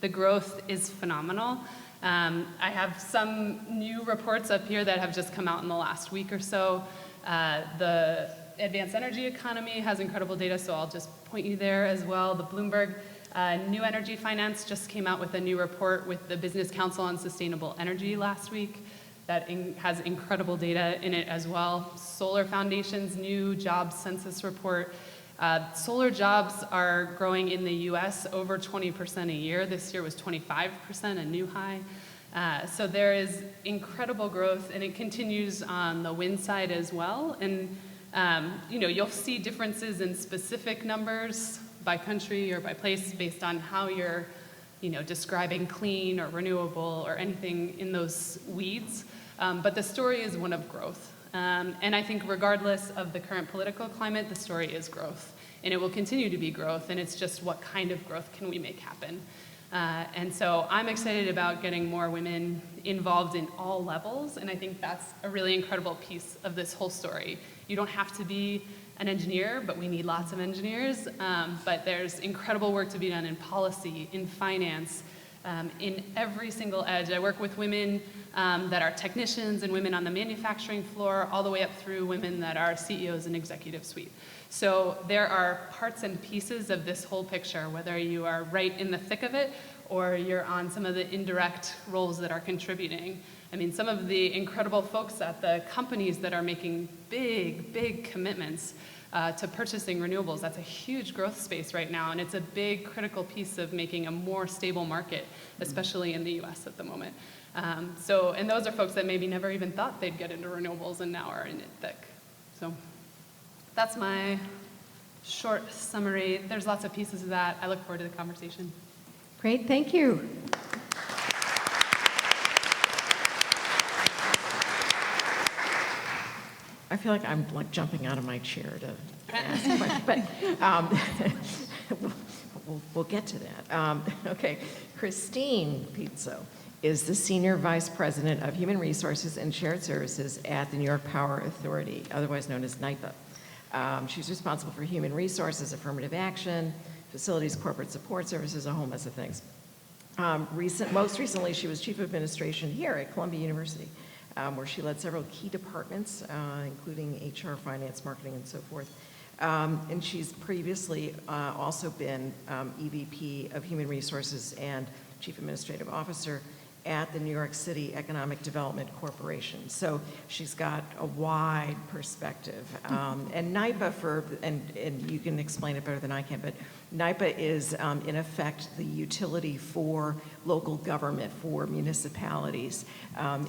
The growth is phenomenal. I have some new reports up here that have just come out in the last week or so. The advanced energy economy has incredible data, so I'll just point you there as well. The Bloomberg New Energy Finance just came out with a new report with the Business Council on Sustainable Energy last week that has incredible data in it as well. Solar Foundation's new jobs census report. Solar jobs are growing in the US over 20% a year. This year was 25%, a new high. So there is incredible growth, and it continues on the wind side as well. And you'll see differences in specific numbers by country or by place based on how you're describing clean or renewable or anything in those weeds. But the story is one of growth. And I think regardless of the current political climate, the story is growth. And it will continue to be growth, and it's just what kind of growth can we make happen. And so I'm excited about getting more women involved in all levels, and I think that's a really incredible piece of this whole story. You don't have to be an engineer, but we need lots of engineers. But there's incredible work to be done in policy, in finance, in every single edge. I work with women that are technicians and women on the manufacturing floor, all the way up through women that are CEOs and executive suite. So there are parts and pieces of this whole picture, whether you are right in the thick of it or you're on some of the indirect roles that are contributing. I mean, some of the incredible folks at the companies that are making big, big commitments to purchasing renewables, that's a huge growth space right now, and it's a big critical piece of making a more stable market, especially in the US at the moment. And those are folks that maybe never even thought they'd get into renewables and now are in it thick. So that's my short summary. There's lots of pieces of that. I look forward to the conversation. Great, thank you. I feel like I'm jumping out of my chair to ask a question, but we'll get to that. Okay, Christine Pizzo is the Senior Vice President of Human Resources and Shared Services at the New York Power Authority, otherwise known as NYPA. She's responsible for human resources, affirmative action, facilities, corporate support services, a whole mess of things. Most recently, she was Chief of Administration here at Columbia University, where she led several key departments, including HR, finance, marketing, and so forth. And she's previously also been EVP of Human Resources and Chief Administrative Officer at the New York City Economic Development Corporation. So she's got a wide perspective. And NYPA, and you can explain it better than I can, but NYPA is in effect the utility for local government, for municipalities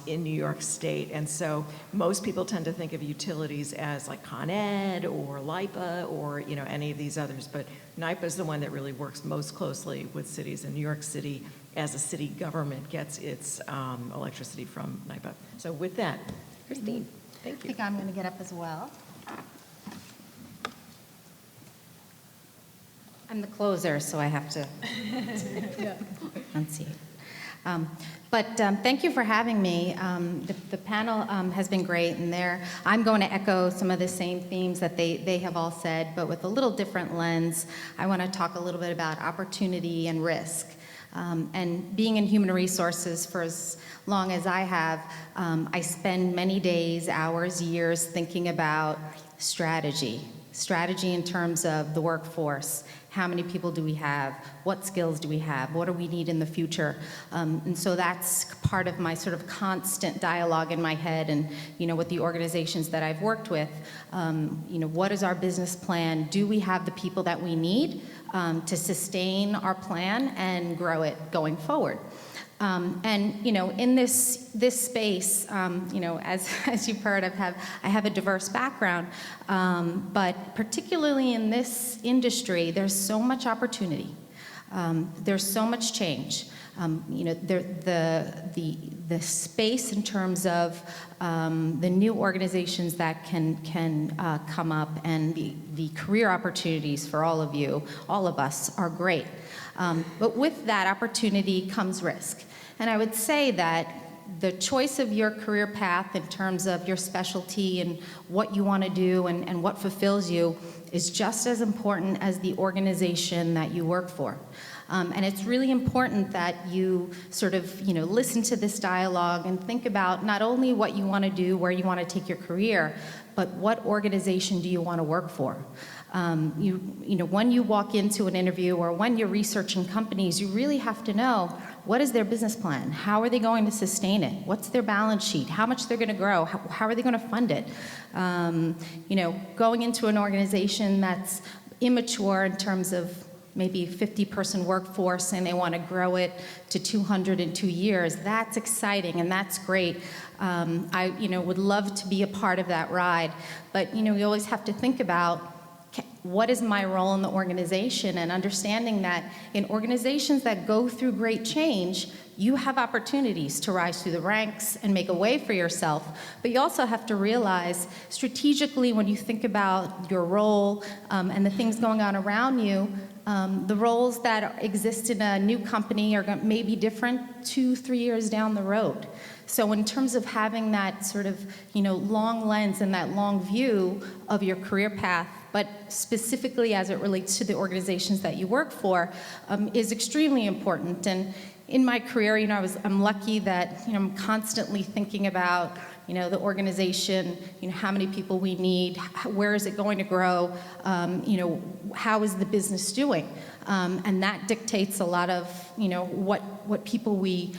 in New York State. And so most people tend to think of utilities as like Con Ed or LIPA or any of these others, but NYPA is the one that really works most closely with cities, and New York City as a city government gets its electricity from NYPA. So with that, Christine, thank you. I think I'm going to get up as well. I'm the closer, so I have to unseat. But thank you for having me. The panel has been great, and I'm going to echo some of the same themes that they have all said, but with a little different lens. I want to talk a little bit about opportunity and risk. And being in human resources for as long as I have, I spend many days, hours, years thinking about strategy in terms of the workforce. How many people do we have? What skills do we have? What do we need in the future? And so that's part of my sort of constant dialogue in my head, and with the organizations that I've worked with. What is our business plan? Do we have the people that we need to sustain our plan and grow it going forward? In this space, as you've heard, I have a diverse background, but particularly in this industry, there's so much opportunity. There's so much change. The space in terms of the new organizations that can come up, and the career opportunities for all of you, all of us, are great. But with that opportunity comes risk. And I would say that the choice of your career path in terms of your specialty and what you want to do and what fulfills you is just as important as the organization that you work for. And it's really important that you sort of, listen to this dialogue and think about not only what you want to do, where you want to take your career, but what organization do you want to work for? When you walk into an interview or when you're researching companies, you really have to know what is their business plan? How are they going to sustain it? What's their balance sheet? How much they're going to grow? How are they going to fund it? Going into an organization that's immature in terms of maybe 50-person workforce and they want to grow it to 200 in 2 years, that's exciting and that's great. I would love to be a part of that ride, but we always have to think about what is my role in the organization, and understanding that in organizations that go through great change, you have opportunities to rise through the ranks and make a way for yourself. But you also have to realize strategically when you think about your role and the things going on around you, the roles that exist in a new company may be different 2-3 years down the road. So in terms of having that sort of, long lens and that long view of your career path, but specifically as it relates to the organizations that you work for, is extremely important. And in my career, I'm lucky that, I'm constantly thinking about, the organization, how many people we need, where is it going to grow, how is the business doing? And that dictates a lot of, what people we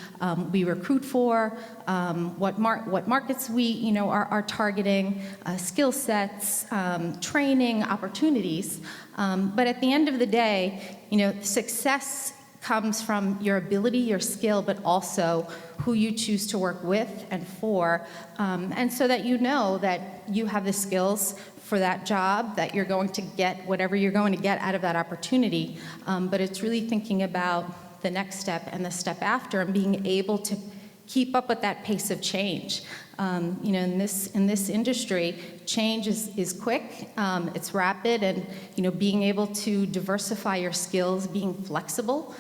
recruit for, what markets we, are targeting, skill sets, training, opportunities. But at the end of the day, success comes from your ability, your skill, but also who you choose to work with and for, and so that that you have the skills for that job, that you're going to get whatever you're going to get out of that opportunity. But it's really thinking about the next step and the step after and being able to keep up with that pace of change. In this industry, change is quick, it's rapid, and being able to diversify your skills, being flexible,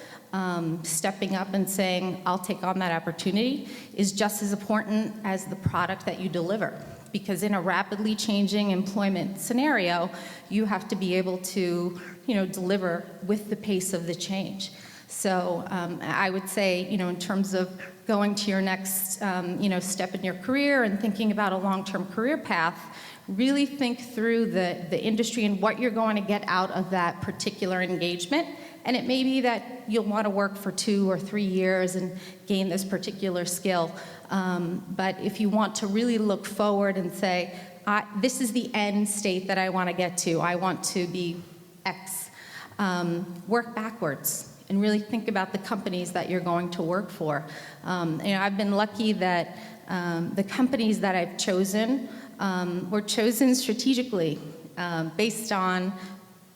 stepping up and saying, I'll take on that opportunity, is just as important as the product that you deliver. Because in a rapidly changing employment scenario, you have to be able to, deliver with the pace of the change. So I would say, in terms of going to your next, step in your career and thinking about a long-term career path, really think through the industry and what you're going to get out of that particular engagement. And it may be that you'll want to work for 2 or 3 years and gain this particular skill. But if you want to really look forward and say, this is the end state that I want to get to, I want to be X, work backwards and really think about the companies that you're going to work for. I've been lucky that the companies that I've chosen were chosen strategically based on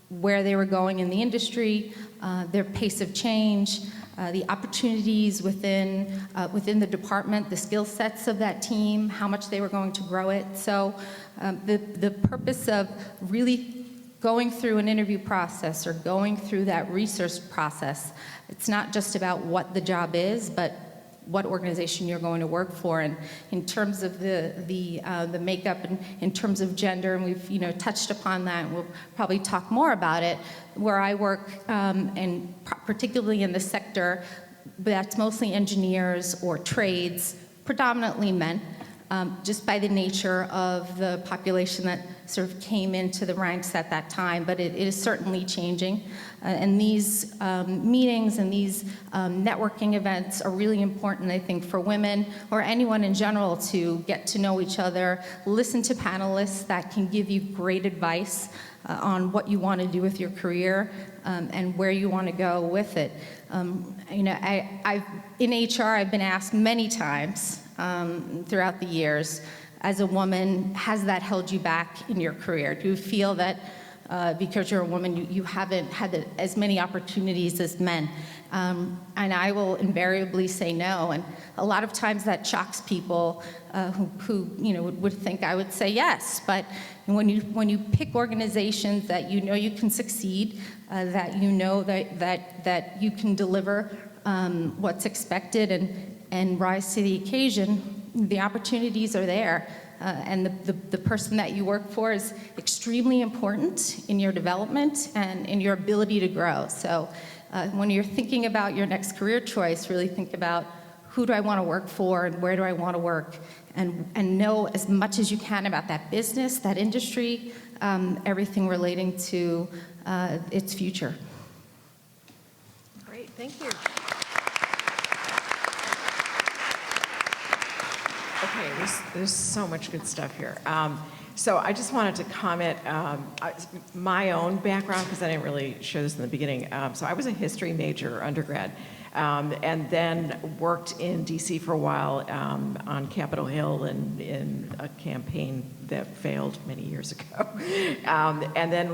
where they were going in the industry, their pace of change, the opportunities within the department, the skill sets of that team, how much they were going to grow it. So the purpose of really going through an interview process or going through that research process, it's not just about what the job is, but what organization you're going to work for. And in terms of the makeup and in terms of gender, and we've touched upon that, and we'll probably talk more about it, where I work, and particularly in the sector that's mostly engineers or trades, predominantly men, just by the nature of the population that sort of came into the ranks at that time, but it is certainly changing. And these meetings and these networking events are really important, I think, for women or anyone in general to get to know each other, listen to panelists that can give you great advice on what you want to do with your career and where you want to go with it. In HR, I've been asked many times throughout the years, as a woman, has that held you back in your career? Do you feel that because you're a woman, you haven't had as many opportunities as men? And I will invariably say no. And a lot of times that shocks people who would think I would say yes. But when you pick organizations that you can succeed, that that you can deliver what's expected, and rise to the occasion, the opportunities are there. And the person that you work for is extremely important in your development and in your ability to grow. So when you're thinking about your next career choice, really think about who do I want to work for and where do I want to work, and know as much as you can about that business, that industry, everything relating to its future. Great, thank you. Okay, there's so much good stuff here. So I just wanted to comment my own background, because I didn't really show this in the beginning. So I was a history major undergrad, and then worked in DC for a while on Capitol Hill and in a campaign that failed many years ago. And then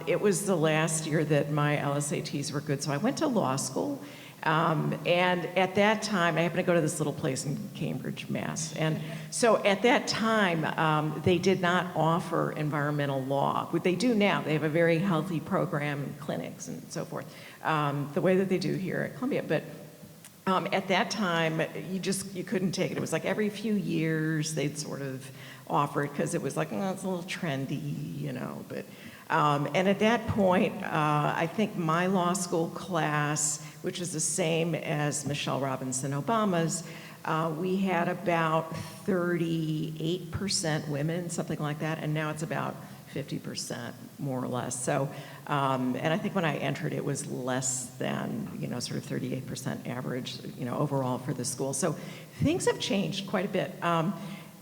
it was the last year that my LSATs were good, so I went to law school. And at that time, I happened to go to this little place in Cambridge, Mass. And so at that time, they did not offer environmental law. What they do now, they have a very healthy program and clinics and so forth, the way that they do here at Columbia. But at that time, you couldn't take it. It was like every few years they'd sort of offer it, because it was like, oh, it's a little trendy, you know. But and at that point, I think my law school class, which is the same as Michelle Robinson Obama's, we had about 38% women, something like that, and now it's about 50%, more or less. So, and I think when I entered, it was less than, you know, sort of 38% average, you know, overall for the school. So things have changed quite a bit.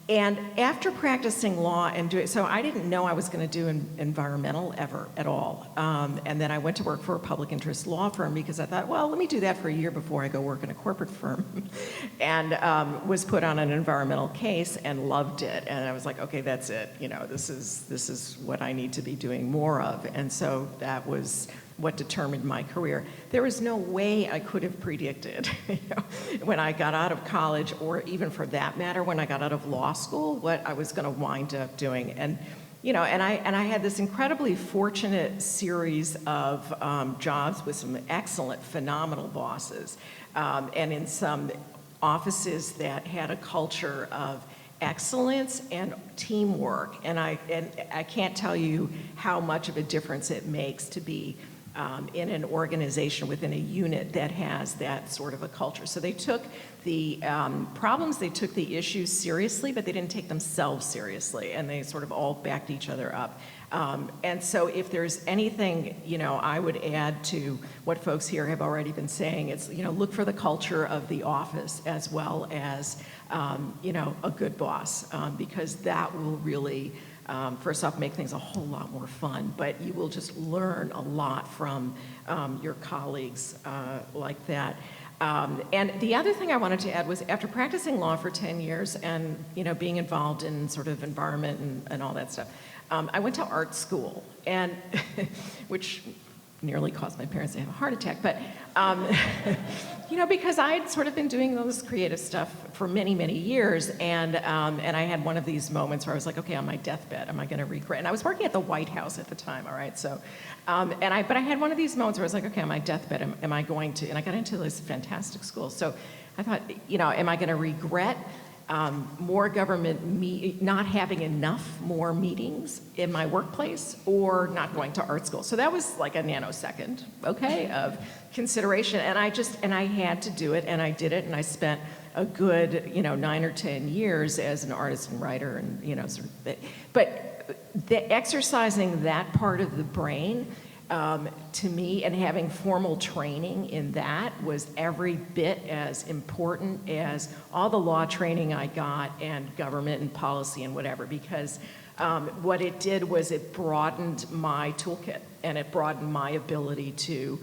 And after practicing law and doing, so I didn't know I was going to do environmental ever at all. And then I went to work for a public interest law firm, because I thought, well, let me do that for a year before I go work in a corporate firm. And was put on an environmental case and loved it. And I was like, okay, that's it. You know, this is what I need to be doing more of. And so that was what determined my career. There was no way I could have predicted, you know, when I got out of college, or even for that matter, when I got out of law school, what I was going to wind up doing. And, you know, and I had this incredibly fortunate series of jobs with some excellent, phenomenal bosses, and in some offices that had a culture of excellence and teamwork. And I can't tell you how much of a difference it makes to be in an organization within a unit that has that sort of a culture. So they took the problems, they took the issues seriously, but they didn't take themselves seriously, and they sort of all backed each other up. And so if there's anything, you know, I would add to what folks here have already been saying, it's, you know, look for the culture of the office as well as, you know, a good boss, because that will really, first off, make things a whole lot more fun, but you will just learn a lot from your colleagues like that. And the other thing I wanted to add was, after practicing law for 10 years and, you know, being involved in sort of environment and all that stuff, I went to art school, and which nearly caused my parents to have a heart attack, but you know, because I had sort of been doing all this creative stuff for many, many years, and I had one of these moments where I was like, okay, on my deathbed, am I going to regret? And I was working at the White House at the time, all right, so, but I had one of these moments where I was like, okay, on my deathbed, am I going to, and I got into this fantastic school, so I thought, you know, am I going to regret more government, not having enough more meetings in my workplace, or not going to art school? So that was like a nanosecond, okay, of consideration. And I had to do it, and I did it, and I spent a good, you know, 9 or 10 years as an artist and writer, and, you know, sort of, but the exercising that part of the brain, to me, and having formal training in that was every bit as important as all the law training I got and government and policy and whatever, because what it did was it broadened my toolkit, and it broadened my ability to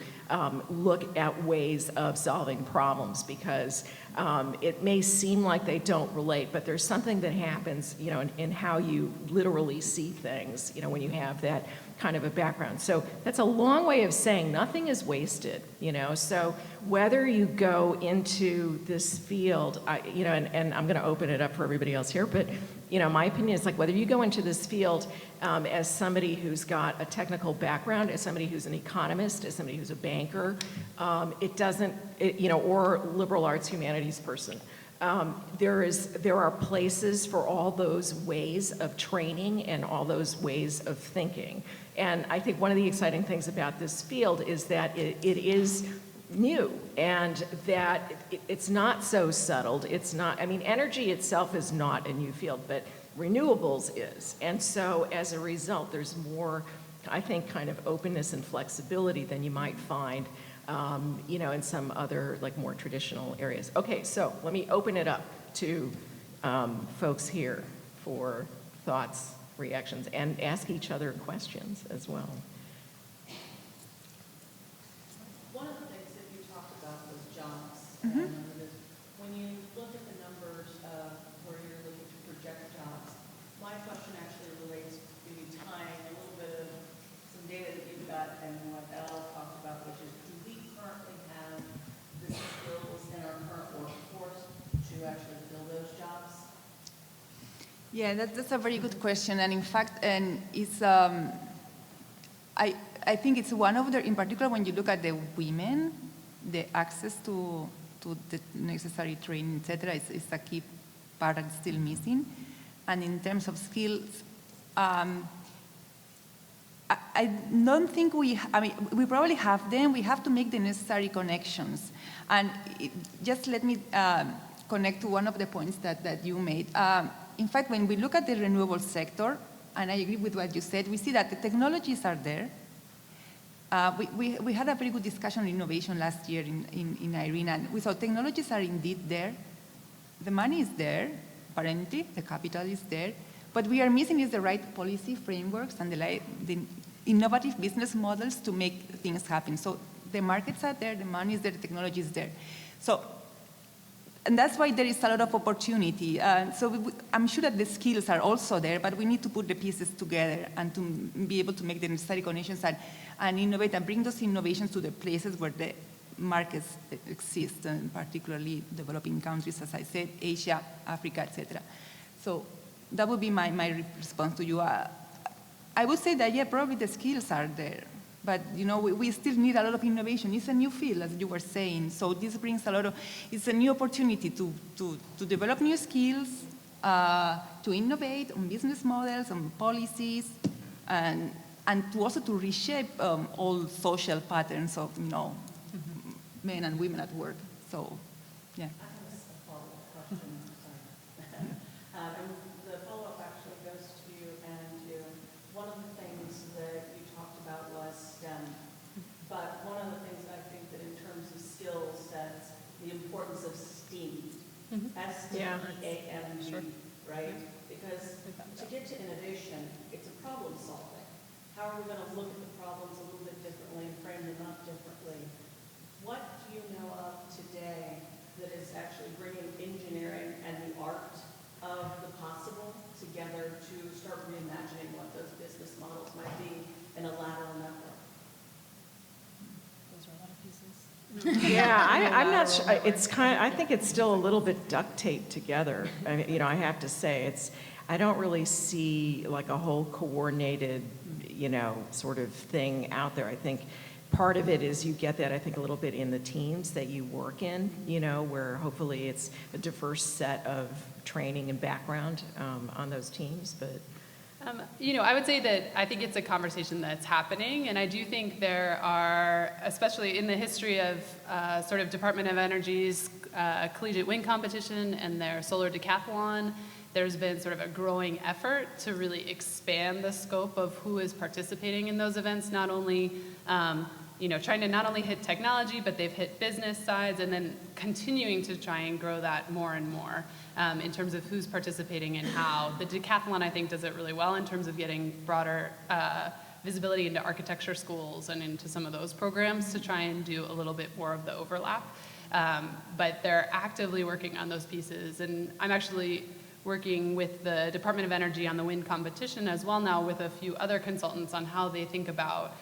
look at ways of solving problems, because it may seem like they don't relate, but there's something that happens, you know, in how you literally see things, you know, when you have that kind of a background. So that's a long way of saying nothing is wasted, you know? So whether you go into this field, you know, and I'm going to open it up for everybody else here, but, you know, my opinion is like whether you go into this field as somebody who's got a technical background, as somebody who's an economist, as somebody who's a banker, you know, or liberal arts humanities person. There are places for all those ways of training and all those ways of thinking. And I think one of the exciting things about this field is that it is new and that it's not so settled. It's not, I mean, energy itself is not a new field, but renewables is. And so as a result, there's more, I think, kind of openness and flexibility than you might find you know, in some other like more traditional areas. Okay, so let me open it up to folks here for thoughts, reactions, and ask each other questions as well. One of the things that you talked about was jobs. Mhm. When you look at the numbers of where you're looking to project jobs, my question actually relates to tying a little bit of some data that you've got and what Elle talked about, which is do we currently have the skills in our current workforce to actually fill those jobs? Yeah, that's a very good question, and in fact, and it's I think it's one of the, in particular, when you look at the women, the access to the necessary training, etc., is a key part that's still missing. And in terms of skills, I don't think I mean, we probably have them. We have to make the necessary connections. And just let me connect to one of the points that you made. In fact, when we look at the renewable sector, and I agree with what you said, we see that the technologies are there. We had a very good discussion on innovation last year in IRENA, and we saw technologies are indeed there. The money is there, apparently, the capital is there, but we are missing is the right policy frameworks and the innovative business models to make things happen. So the markets are there, the money is there, the technology is there. So, and that's why there is a lot of opportunity. I'm sure that the skills are also there, but we need to put the pieces together and to be able to make the necessary connections and innovate and bring those innovations to the places where the markets exist, and particularly developing countries, as I said, Asia, Africa, etc. So that would be my response to you. I would say that, yeah, probably the skills are there. But, you know, we still need a lot of innovation. It's a new field, as you were saying. So this brings a lot of, it's a new opportunity to develop new skills, to innovate on business models, on policies, and to also to reshape all social patterns of, you know, men and women at work. So, yeah. I have a follow-up question. Sorry. And the follow-up actually goes to you and to one of the things that you talked about was STEM. But one of the things I think that in terms of skill sets, the importance of STEAM. S-T-E-A-M-G, right? Because to get to innovation, it's a problem solving. How are we going to look at the problems a little bit differently and frame them up differently? What do you know of today that is actually bringing engineering and the art of the possible together to start reimagining what those business models might be in a lateral network? Those are a lot of pieces. Yeah, I'm not sure. It's I think it's still a little bit duct taped together. I mean, you know, I have to say I don't really see like a whole coordinated, you know, sort of thing out there. I think part of it is you get that, I think, a little bit in the teams that you work in, you know, where hopefully it's a diverse set of training and background on those teams, but. You know, I would say that I think it's a conversation that's happening, and I do think there are, especially in the history of sort of Department of Energy's collegiate wind competition and their solar decathlon, there's been sort of a growing effort to really expand the scope of who is participating in those events, not only you know, trying to not only hit technology, but they've hit business sides, and then continuing to try and grow that more and more in terms of who's participating and how. The decathlon, I think, does it really well in terms of getting broader visibility into architecture schools and into some of those programs to try and do a little bit more of the overlap. But they're actively working on those pieces, and I'm actually working with the Department of Energy on the wind competition as well now with a few other consultants on how they think about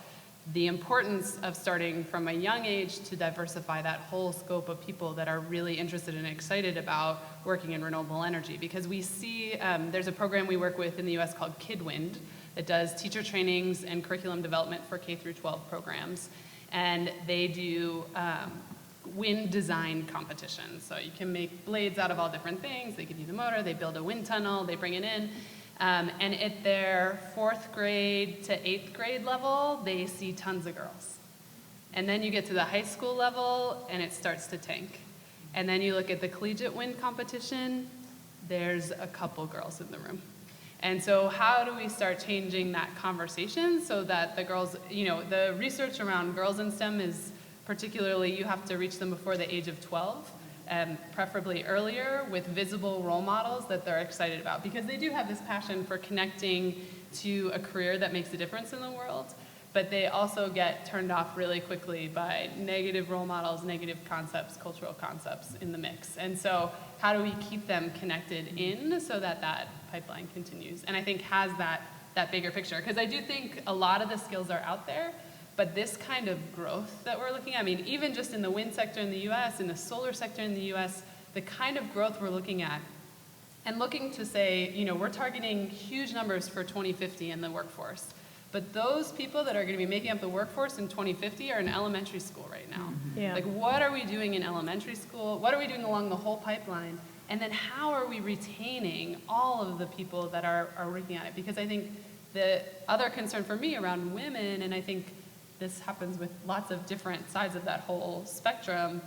the importance of starting from a young age to diversify that whole scope of people that are really interested and excited about working in renewable energy. Because we see, there's a program we work with in the US called KidWind that does teacher trainings and curriculum development for K through 12 programs. And they do wind design competitions. So you can make blades out of all different things. They give you the motor, they build a wind tunnel, they bring it in. And at their 4th grade to 8th grade level, they see tons of girls. And then you get to the high school level, and it starts to tank. And then you look at the collegiate wind competition, there's a couple girls in the room. And so how do we start changing that conversation so that the girls, the research around girls in STEM is particularly you have to reach them before the age of 12. Preferably earlier with visible role models that they're excited about because they do have this passion for connecting to a career that makes a difference in the world, but they also get turned off really quickly by negative role models, negative concepts, cultural concepts in the mix. And so how do we keep them connected in so that that pipeline continues? And I think has that bigger picture, because I do think a lot of the skills are out there. But this kind of growth that we're looking at, I mean, even just in the wind sector in the US, in the solar sector in the US, the kind of growth we're looking at, and looking to say, we're targeting huge numbers for 2050 in the workforce. But those people that are going to be making up the workforce in 2050 are in elementary school right now. Yeah. Like, what are we doing in elementary school? What are we doing along the whole pipeline? And then how are we retaining all of the people that are working at it? Because I think the other concern for me around women, and I think this happens with lots of different sides of that whole spectrum,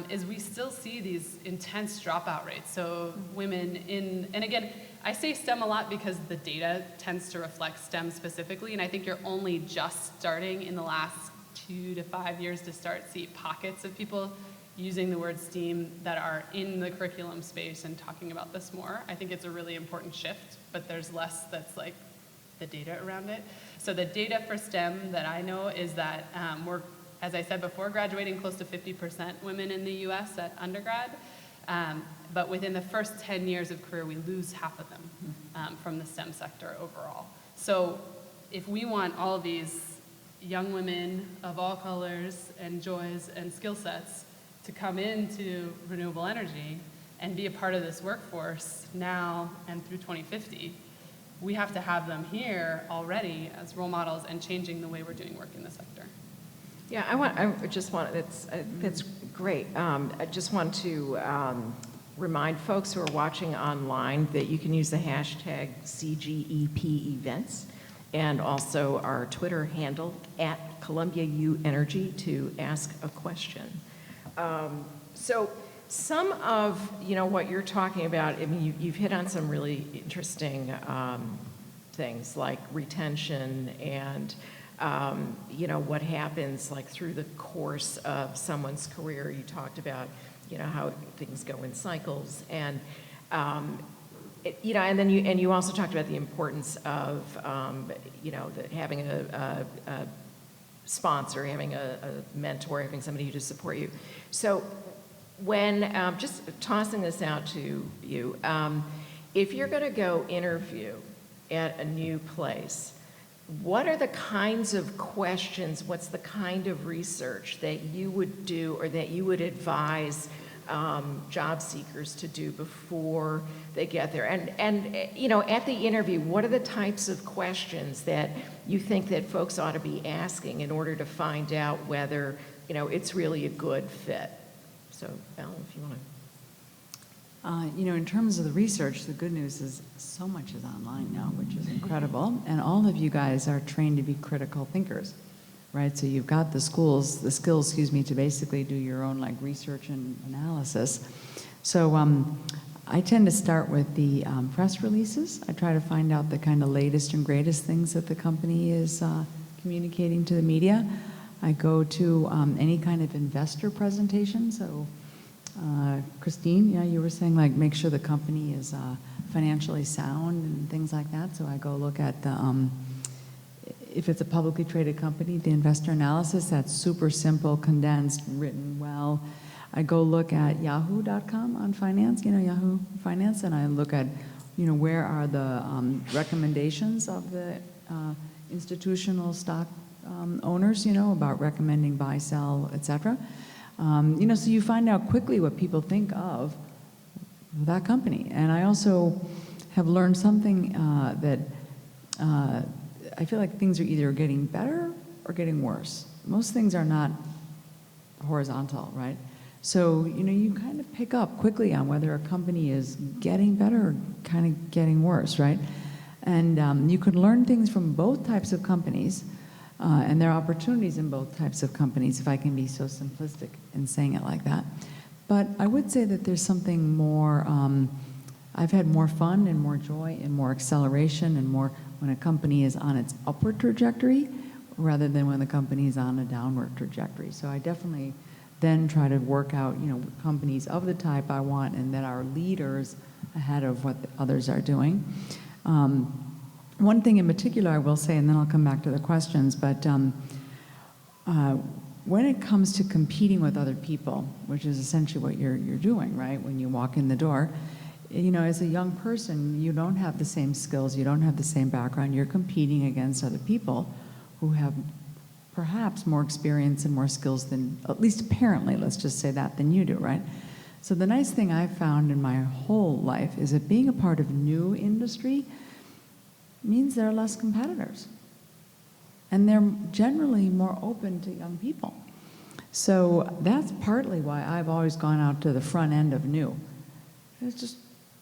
is we still see these intense dropout rates. So women and again, I say STEM a lot because the data tends to reflect STEM specifically, and I think you're only just starting in the last 2 to 5 years to start see pockets of people using the word STEAM that are in the curriculum space and talking about this more. I think it's a really important shift, but there's less that's like the data around it. So the data for STEM that I know is that we're, as I said before, graduating close to 50% women in the US at undergrad. But within the first 10 years of career, we lose half of them from the STEM sector overall. So if we want all of these young women of all colors and joys and skill sets to come into renewable energy and be a part of this workforce now and through 2050, we have to have them here already as role models and changing the way we're doing work in the sector. Yeah, that's great. I just want to remind folks who are watching online that you can use the hashtag CGEP events and also our Twitter handle at Columbia U Energy to ask a question. So some of what you're talking about, I mean, you've hit on some really interesting things like retention and what happens like through the course of someone's career. You talked about how things go in cycles, and and then you also talked about the importance of having a sponsor, having a mentor, having somebody who just support you. So when just tossing this out to you, if you're going to go interview at a new place, what are the kinds of questions, what's the kind of research that you would do or that you would advise job seekers to do before they get there? And at the interview, what are the types of questions that you think that folks ought to be asking in order to find out whether, it's really a good fit? So, Elle, if you want to. In terms of the research, the good news is so much is online now, which is incredible. And all of you guys are trained to be critical thinkers, right? So you've got the skills, to basically do your own research and analysis. So I tend to start with the press releases. I try to find out the kind of latest and greatest things that the company is communicating to the media. I go to any kind of investor presentation. So Christine, you were saying make sure the company is financially sound and things like that. So I go look at the, if it's a publicly traded company, the investor analysis, that's super simple, condensed, written well. I go look at yahoo.com on finance, Yahoo Finance, and I look at, where are the recommendations of the institutional stock owners, about recommending buy, sell, et cetera. So you find out quickly what people think of that company. And I also have learned something that I feel like things are either getting better or getting worse. Most things are not horizontal, right? So, you kind of pick up quickly on whether a company is getting better or kind of getting worse, right? And you can learn things from both types of companies, and there are opportunities in both types of companies, if I can be so simplistic in saying it like that. But I would say that there's something more, I've had more fun and more joy and more acceleration and more when a company is on its upward trajectory rather than when the company is on a downward trajectory. So I definitely then try to work out, companies of the type I want and that are leaders ahead of what the others are doing. One thing in particular I will say, and then I'll come back to the questions, but when it comes to competing with other people, which is essentially what you're doing, right, when you walk in the door, as a young person, you don't have the same skills, you don't have the same background, you're competing against other people who have perhaps more experience and more skills than, at least apparently, let's just say that, than you do, right? So the nice thing I've found in my whole life is that being a part of new industry means there are less competitors. And they're generally more open to young people. So that's partly why I've always gone out to the front end of new. It's just,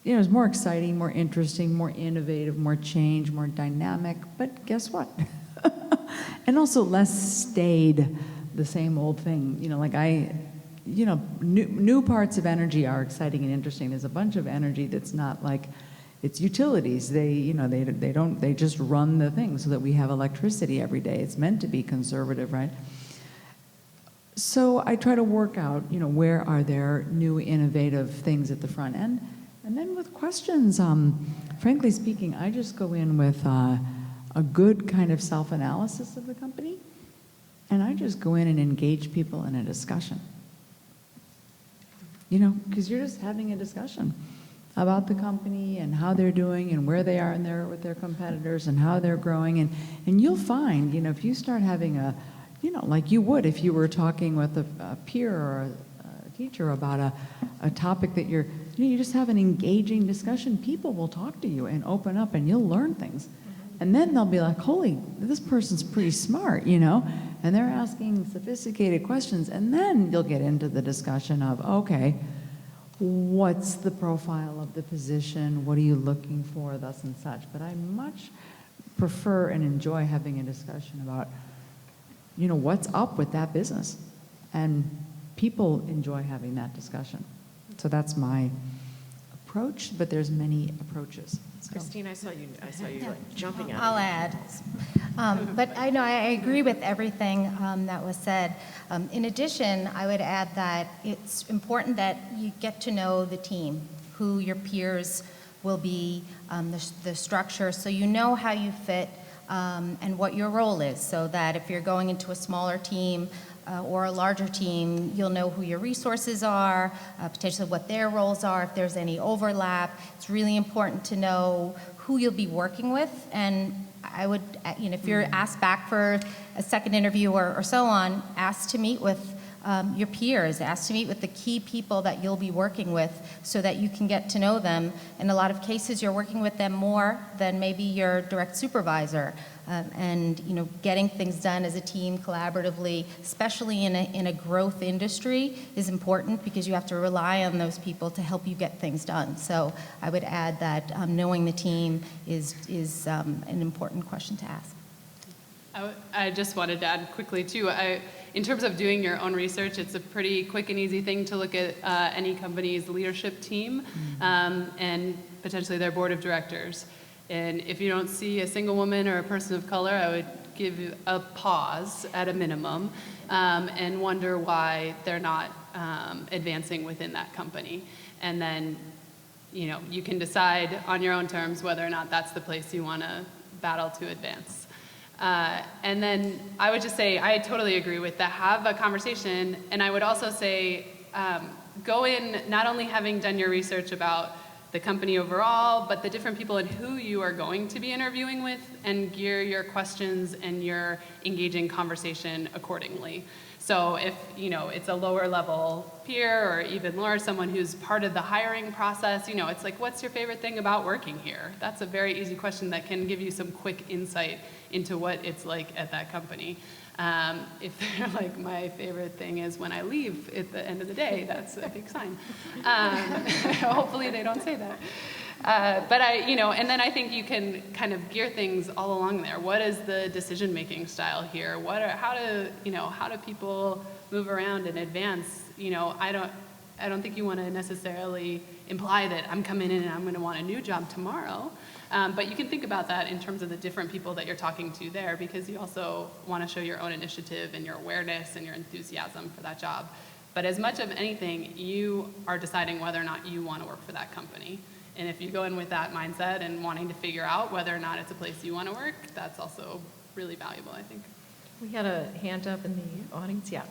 it's more exciting, more interesting, more innovative, more change, more dynamic, but guess what? And also less stayed, the same old thing. New parts of energy are exciting and interesting. There's a bunch of energy that's not like, it's utilities. They just run the thing so that we have electricity every day. It's meant to be conservative, right? So I try to work out, where are there new innovative things at the front end? And then with questions, frankly speaking, I just go in with a good kind of self-analysis of the company, and I just go in and engage people in a discussion. Because you're just having a discussion about the company and how they're doing and where they are in there with their competitors and how they're growing. And you'll find, if you start having a, like you would if you were talking with a peer or a teacher about a topic that you just have an engaging discussion, people will talk to you and open up and you'll learn things. And then they'll be like, holy, this person's pretty smart, and they're asking sophisticated questions. And then you'll get into the discussion of, okay, what's the profile of the position? What are you looking for, thus and such? But I much prefer and enjoy having a discussion about, what's up with that business. And people enjoy having that discussion. So that's my approach, but there's many approaches. So. Christine, I saw you like jumping out. I'll add. But I know I agree with everything that was said. In addition, I would add that it's important that you get to know the team, who your peers will be, the structure, so you know how you fit and what your role is, so that if you're going into a smaller team or a larger team, you'll know who your resources are, potentially what their roles are, if there's any overlap. It's really important to know who you'll be working with, and I would, if you're asked back for a second interview or so on, ask to meet with your peers, ask to meet with the key people that you'll be working with so that you can get to know them. In a lot of cases, you're working with them more than maybe your direct supervisor. And getting things done as a team collaboratively, especially in a growth industry, is important because you have to rely on those people to help you get things done. So I would add that knowing the team is an important question to ask. I just wanted to add quickly too, in terms of doing your own research, it's a pretty quick and easy thing to look at any company's leadership team and potentially their board of directors. And if you don't see a single woman or a person of color, I would give you a pause at a minimum and wonder why they're not advancing within that company. And then, you can decide on your own terms whether or not that's the place you want to battle to advance. And then I would just say, I totally agree with that. Have a conversation. And I would also say, go in not only having done your research about the company overall, but the different people and who you are going to be interviewing with, and gear your questions and your engaging conversation accordingly. So if, it's a lower level peer or even lower, someone who's part of the hiring process, it's like, what's your favorite thing about working here? That's a very easy question that can give you some quick insight into what it's like at that company. If they're like, my favorite thing is when I leave at the end of the day, that's a big sign. Hopefully they don't say that. But and then I think you can kind of gear things all along there. What is the decision-making style here? How do people move around and advance? I don't think you want to necessarily imply that I'm coming in and I'm going to want a new job tomorrow. But you can think about that in terms of the different people that you're talking to there, because you also want to show your own initiative and your awareness and your enthusiasm for that job. But as much of anything, you are deciding whether or not you want to work for that company. And if you go in with that mindset and wanting to figure out whether or not it's a place you want to work, that's also really valuable, I think. We had a hand up in the audience, yeah.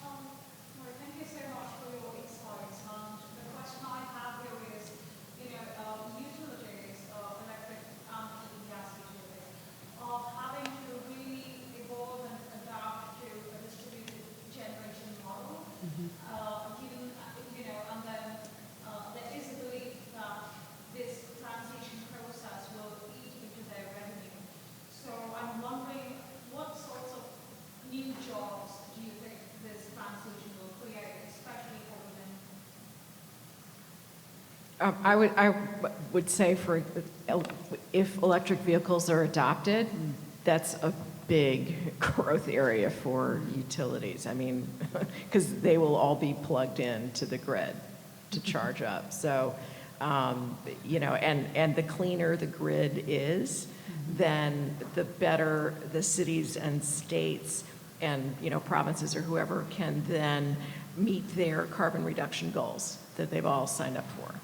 Well, thank you so much for your insights. The question I have here is, utilities, electric and gas utilities, are having to really evolve and adapt to a distributed generation model. Given, and then there is a belief that this transition process will eat into their revenue. So I'm wondering, what sorts of new jobs do you think this transition will create, especially for women? I would say if electric vehicles are adopted, that's a big growth area for utilities. I mean, because they will all be plugged in to the grid to charge up. So, and the cleaner the grid is, then the better the cities and states and, provinces or whoever can then meet their carbon reduction goals that they've all signed up for.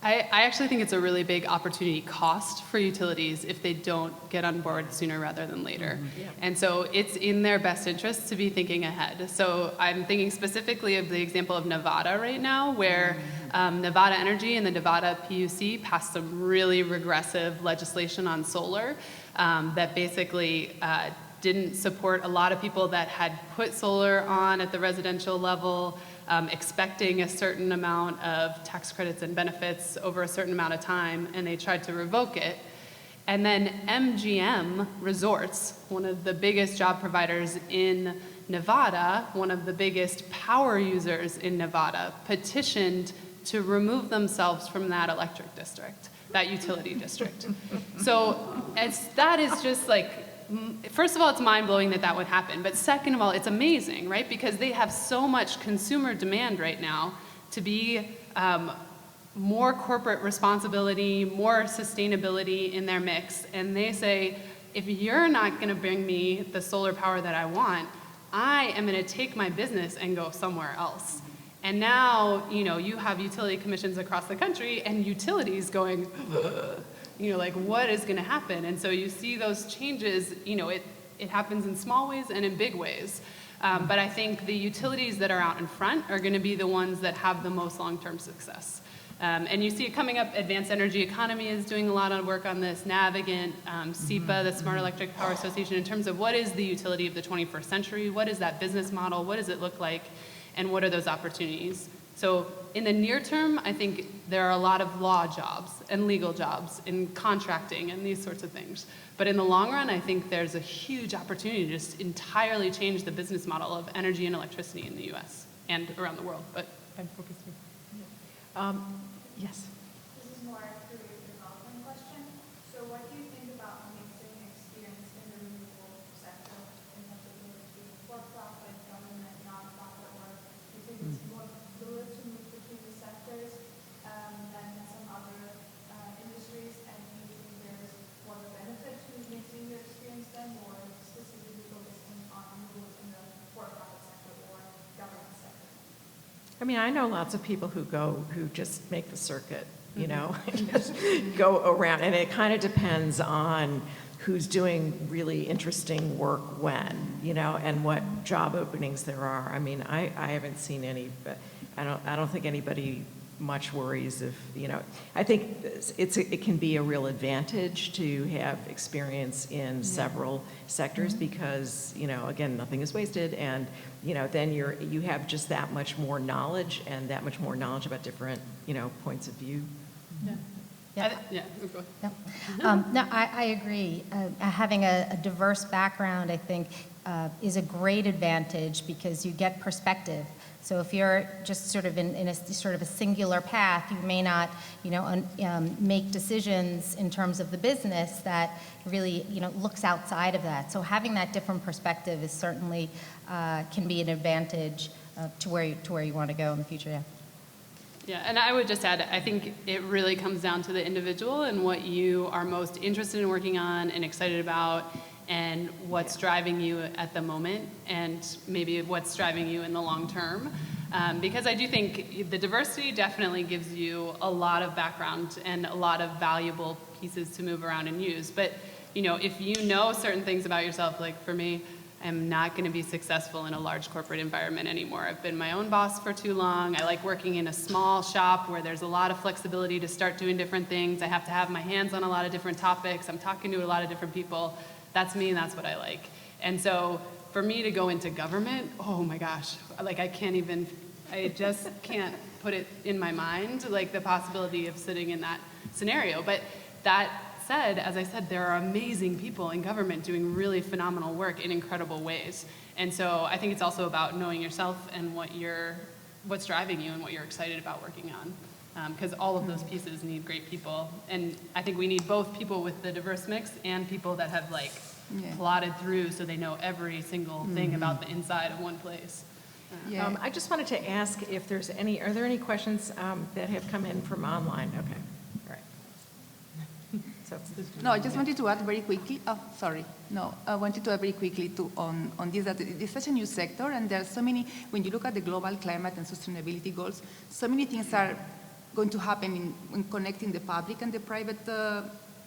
I actually think it's a really big opportunity cost for utilities if they don't get on board sooner rather than later. Yeah. And so it's in their best interest to be thinking ahead. So I'm thinking specifically of the example of Nevada right now, where Nevada Energy and the Nevada PUC passed some really regressive legislation on solar that basically didn't support a lot of people that had put solar on at the residential level, expecting a certain amount of tax credits and benefits over a certain amount of time, and they tried to revoke it. And then MGM Resorts, one of the biggest job providers in Nevada, one of the biggest power users in Nevada, petitioned to remove themselves from that electric district, that utility district. So that is just like, first of all, it's mind-blowing that that would happen. But second of all, it's amazing, right? Because they have so much consumer demand right now to be more corporate responsibility, more sustainability in their mix. And they say, if you're not going to bring me the solar power that I want, I am going to take my business and go somewhere else. And now, you have utility commissions across the country and utilities going, ugh. Like, what is going to happen? And so you see those changes, it happens in small ways and in big ways. But I think the utilities that are out in front are going to be the ones that have the most long-term success. And you see it coming up. Advanced Energy Economy is doing a lot of work on this. Navigant, SEPA, the Smart Electric Power Association, in terms of what is the utility of the 21st century? What is that business model? What does it look like? And what are those opportunities? So in the near term, I think there are a lot of law jobs and legal jobs in contracting and these sorts of things. But in the long run, I think there's a huge opportunity to just entirely change the business model of energy and electricity in the US and around the world. But I'm focused here. Yes. This is more a career development question. So what do you think about mixing experience in the renewable sector, in particular between for-profit, government, non-profit work? Do you think it's more good to move between mean, I know lots of people who just make the circuit, you know, and just go around, and it kind of depends on who's doing really interesting work when, you know, and what job openings there are. I mean, I haven't seen any, but I don't think anybody much worries if, you know, I think it can be a real advantage to have experience in several sectors because, you know, again, nothing is wasted, and, you know, then you have just that much more knowledge and that much more knowledge about different, you know, points of view. Yeah. Yeah. Go ahead. Yep. No, I agree. Having a diverse background, I think, is a great advantage because you get perspective. So if you're just sort of in a sort of a singular path, you may not, you know, make decisions in terms of the business that really, you know, looks outside of that. So having that different perspective is certainly can be an advantage to where you want to go in the future. Yeah. Yeah, and I would just add, I think it really comes down to the individual and what you are most interested in working on and excited about, and what's driving you at the moment, and maybe what's driving you in the long term. Because I do think the diversity definitely gives you a lot of background and a lot of valuable pieces to move around and use. But, you know, if you know certain things about yourself, like for me, I'm not going to be successful in a large corporate environment anymore. I've been my own boss for too long. I like working in a small shop where there's a lot of flexibility to start doing different things. I have to have my hands on a lot of different topics. I'm talking to a lot of different people. That's me, and that's what I like. And so for me to go into government, oh my gosh, like I just can't put it in my mind, like the possibility of sitting in that scenario. But that said, as I said, there are amazing people in government doing really phenomenal work in incredible ways. And so I think it's also about knowing yourself and what's driving you and what you're excited about working on. Because all of those pieces need great people. And I think we need both people with the diverse mix and people that have plotted through so they know every single thing about the inside of one place. Yeah. I just wanted to ask if are there any questions that have come in from online? Okay, all right. So, No, I just wanted to add very quickly. Oh, sorry. No, I wanted to add very quickly on this that it's such a new sector, and there are so many. When you look at the global climate and sustainability goals, so many things are going to happen in connecting the public and the private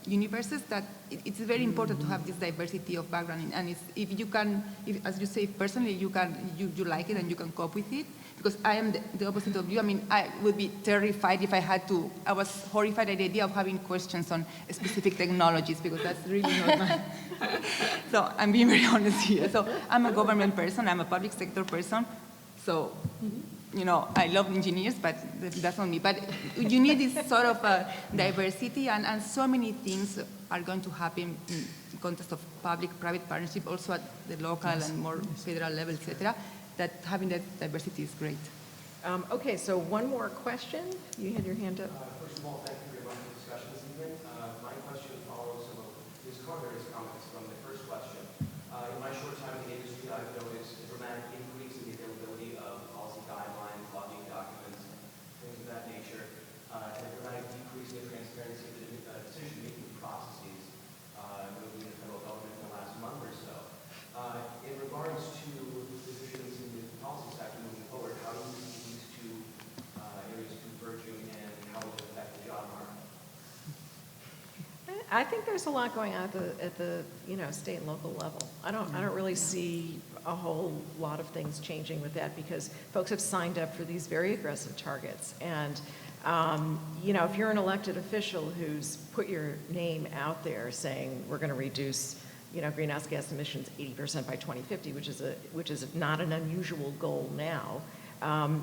universes that it's very important to have this diversity of background. And if you can, as you say, personally, you like it and you can cope with it. Because I am the opposite of you. I mean, I would be terrified if I was horrified at the idea of having questions on specific technologies, because that's really not my. So I'm being very honest here. So I'm a government person, I'm a public sector person. So, you know, I love engineers, but that's not me. But you need this sort of diversity, and so many things are going to happen in the context of public-private partnership, also at the local and more federal level, etc. That having that diversity is great. Okay, so one more question. You had your hand up. First of all, thank you very much for the discussion this evening. My question follows some of Ms. Carberry's comments from the first question. In my short time in the industry, I've noticed a dramatic increase in the availability of policy guidelines, lobbying documents, things of that nature, and a dramatic decrease in the transparency of the decision-making processes, notably in the federal government in the last month or so. In regards to positions in the policy sector moving forward, how do you see these two areas converging, and how will it affect the job market? I think there's a lot going on at the state and local level. I don't really see a whole lot of things changing with that, because folks have signed up for these very aggressive targets. And if you're an elected official who's put your name out there saying we're going to reduce greenhouse gas emissions 80% by 2050, which is not an unusual goal now.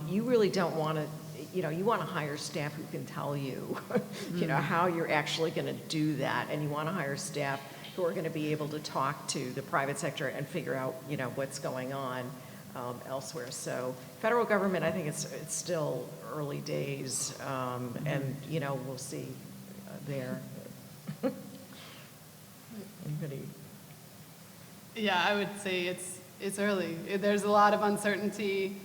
You really don't want to, you want to hire staff who can tell you, how you're actually going to do that, and you want to hire staff who are going to be able to talk to the private sector and figure out, what's going on elsewhere. So federal government, I think it's still early days, and we'll see there. Anybody? Yeah, I would say it's early. There's a lot of uncertainty.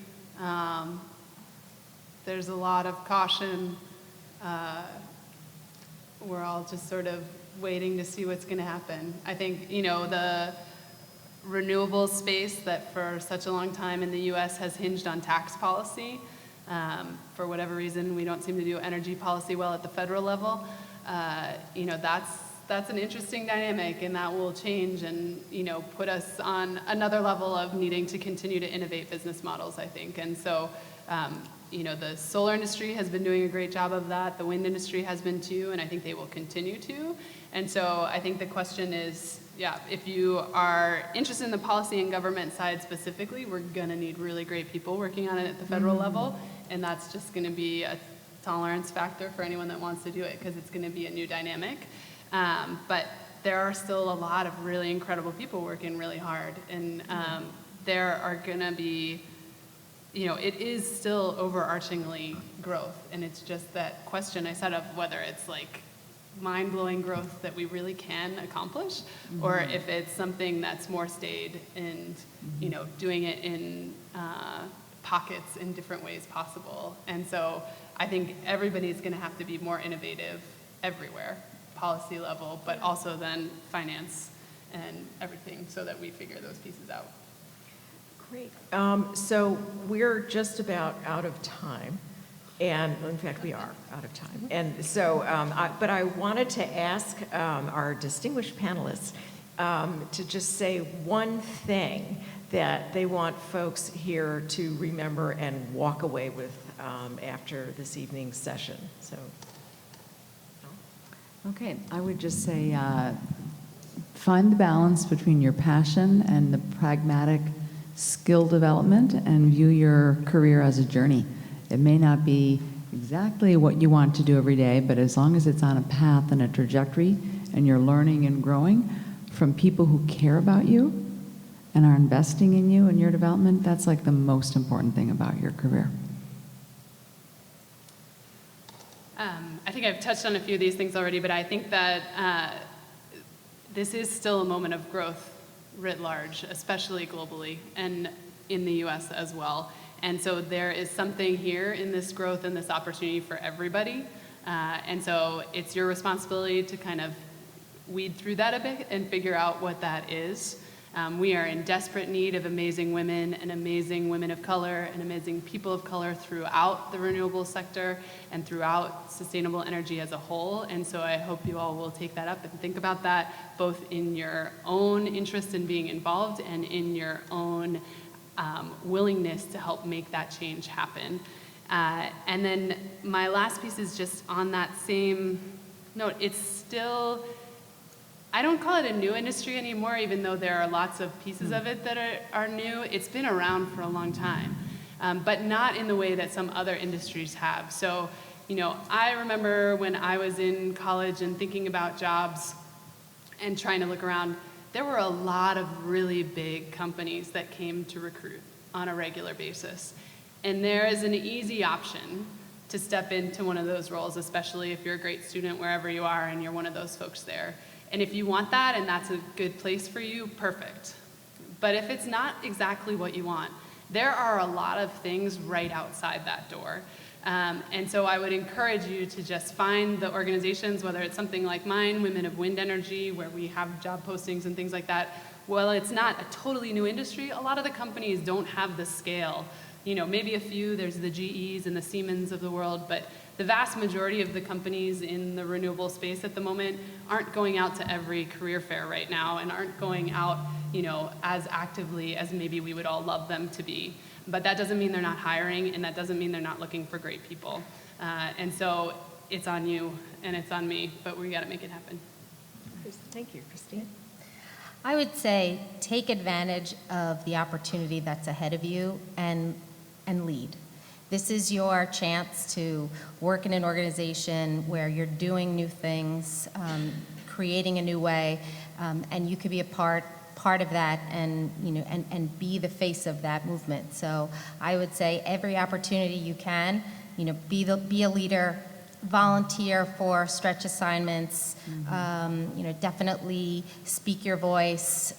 There's a lot of caution. We're all just sort of waiting to see what's going to happen. I think, the renewable space that for such a long time in the U.S. has hinged on tax policy, For whatever reason, we don't seem to do energy policy well at the federal level. You know, that's an interesting dynamic, and that will change and, you know, put us on another level of needing to continue to innovate business models, I think. And so, you know, the solar industry has been doing a great job of that. The wind industry has been too, and I think they will continue to. And so I think the question is, yeah, if you are interested in the policy and government side specifically, we're gonna need really great people working on it at the federal level, and that's just gonna be a tolerance factor for anyone that wants to do it, because it's gonna be a new dynamic. But there are still a lot of really incredible people working really hard, and there are gonna be, you know, it is still overarchingly growth, and it's just that question I said of whether it's like mind-blowing growth that we really can accomplish, or if it's something that's more stayed and, you know, doing it in pockets in different ways possible. And so I think everybody's gonna have to be more innovative everywhere, policy level, but also then finance and everything, so that we figure those pieces out. Great. So we're just about out of time. And in fact, we are out of time. And so, but I wanted to ask our distinguished panelists to just say one thing that they want folks here to remember and walk away with after this evening's session. So, Okay, I would just say find the balance between your passion and the pragmatic skill development, and view your career as a journey. It may not be exactly what you want to do every day, but as long as it's on a path and a trajectory, and you're learning and growing from people who care about you and are investing in you and your development, that's like the most important thing about your career. I think I've touched on a few of these things already, but I think that this is still a moment of growth writ large, especially globally and in the US as well. And so there is something here in this growth and this opportunity for everybody. And so it's your responsibility to kind of weed through that a bit and figure out what that is. We are in desperate need of amazing women and amazing women of color and amazing people of color throughout the renewable sector and throughout sustainable energy as a whole. And so I hope you all will take that up and think about that, both in your own interest in being involved and in your own willingness to help make that change happen. And then my last piece is just on that same note. It's still, I don't call it a new industry anymore, even though there are lots of pieces of it that are new. It's been around for a long time, but not in the way that some other industries have. So, you know, I remember when I was in college and thinking about jobs and trying to look around, there were a lot of really big companies that came to recruit on a regular basis. And there is an easy option to step into one of those roles, especially if you're a great student wherever you are and you're one of those folks there. And if you want that and that's a good place for you, perfect. But if it's not exactly what you want, there are a lot of things right outside that door. And so I would encourage you to just find the organizations, whether it's something like mine, Women of Wind Energy, where we have job postings and things like that. Well, it's not a totally new industry. A lot of the companies don't have the scale. You know, maybe a few, there's the GEs and the Siemens of the world, but the vast majority of the companies in the renewable space at the moment aren't going out to every career fair right now and aren't going out, you know, as actively as maybe we would all love them to be. But that doesn't mean they're not hiring, and that doesn't mean they're not looking for great people. And so it's on you and it's on me, but we gotta make it happen. Thank you, Christine. I would say take advantage of the opportunity that's ahead of you and lead. This is your chance to work in an organization where you're doing new things, creating a new way, and you could be a part of that, and you know, and be the face of that movement. So I would say every opportunity you can, you know, be a leader, volunteer for stretch assignments, you know, definitely speak your voice.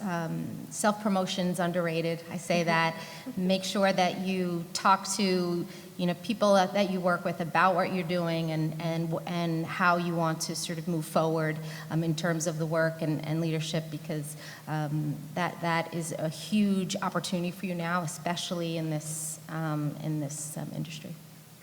Self-promotion's underrated, I say that. Make sure that you talk to, you know, people that you work with about what you're doing and how you want to sort of move forward in terms of the work and leadership, because that is a huge opportunity for you now, especially in this industry.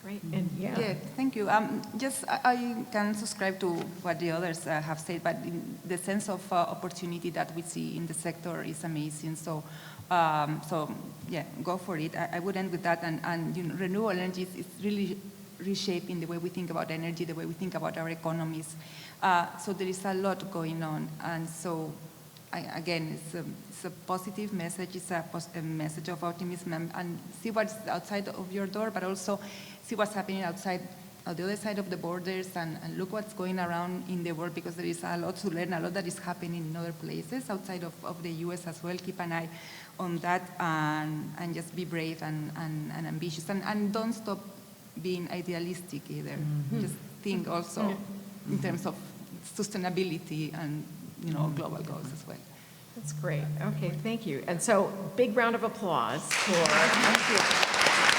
Great, and Yeah, thank you. Just I can subscribe to what the others have said, but in the sense of opportunity that we see in the sector is amazing. So, yeah, go for it. I would end with that. And you know, renewable energy is really reshaping the way we think about energy, the way we think about our economies. So there is a lot going on, and so. Again, it's a positive message. It's a message of optimism, and see what's outside of your door, but also see what's happening outside, on the other side of the borders, and look what's going around in the world, because there is a lot to learn, a lot that is happening in other places outside of the U.S. as well. Keep an eye on that, and just be brave and ambitious, and don't stop being idealistic either. Just think also in terms of sustainability and global goals as well. That's great. Okay, thank you. And so, big round of applause for.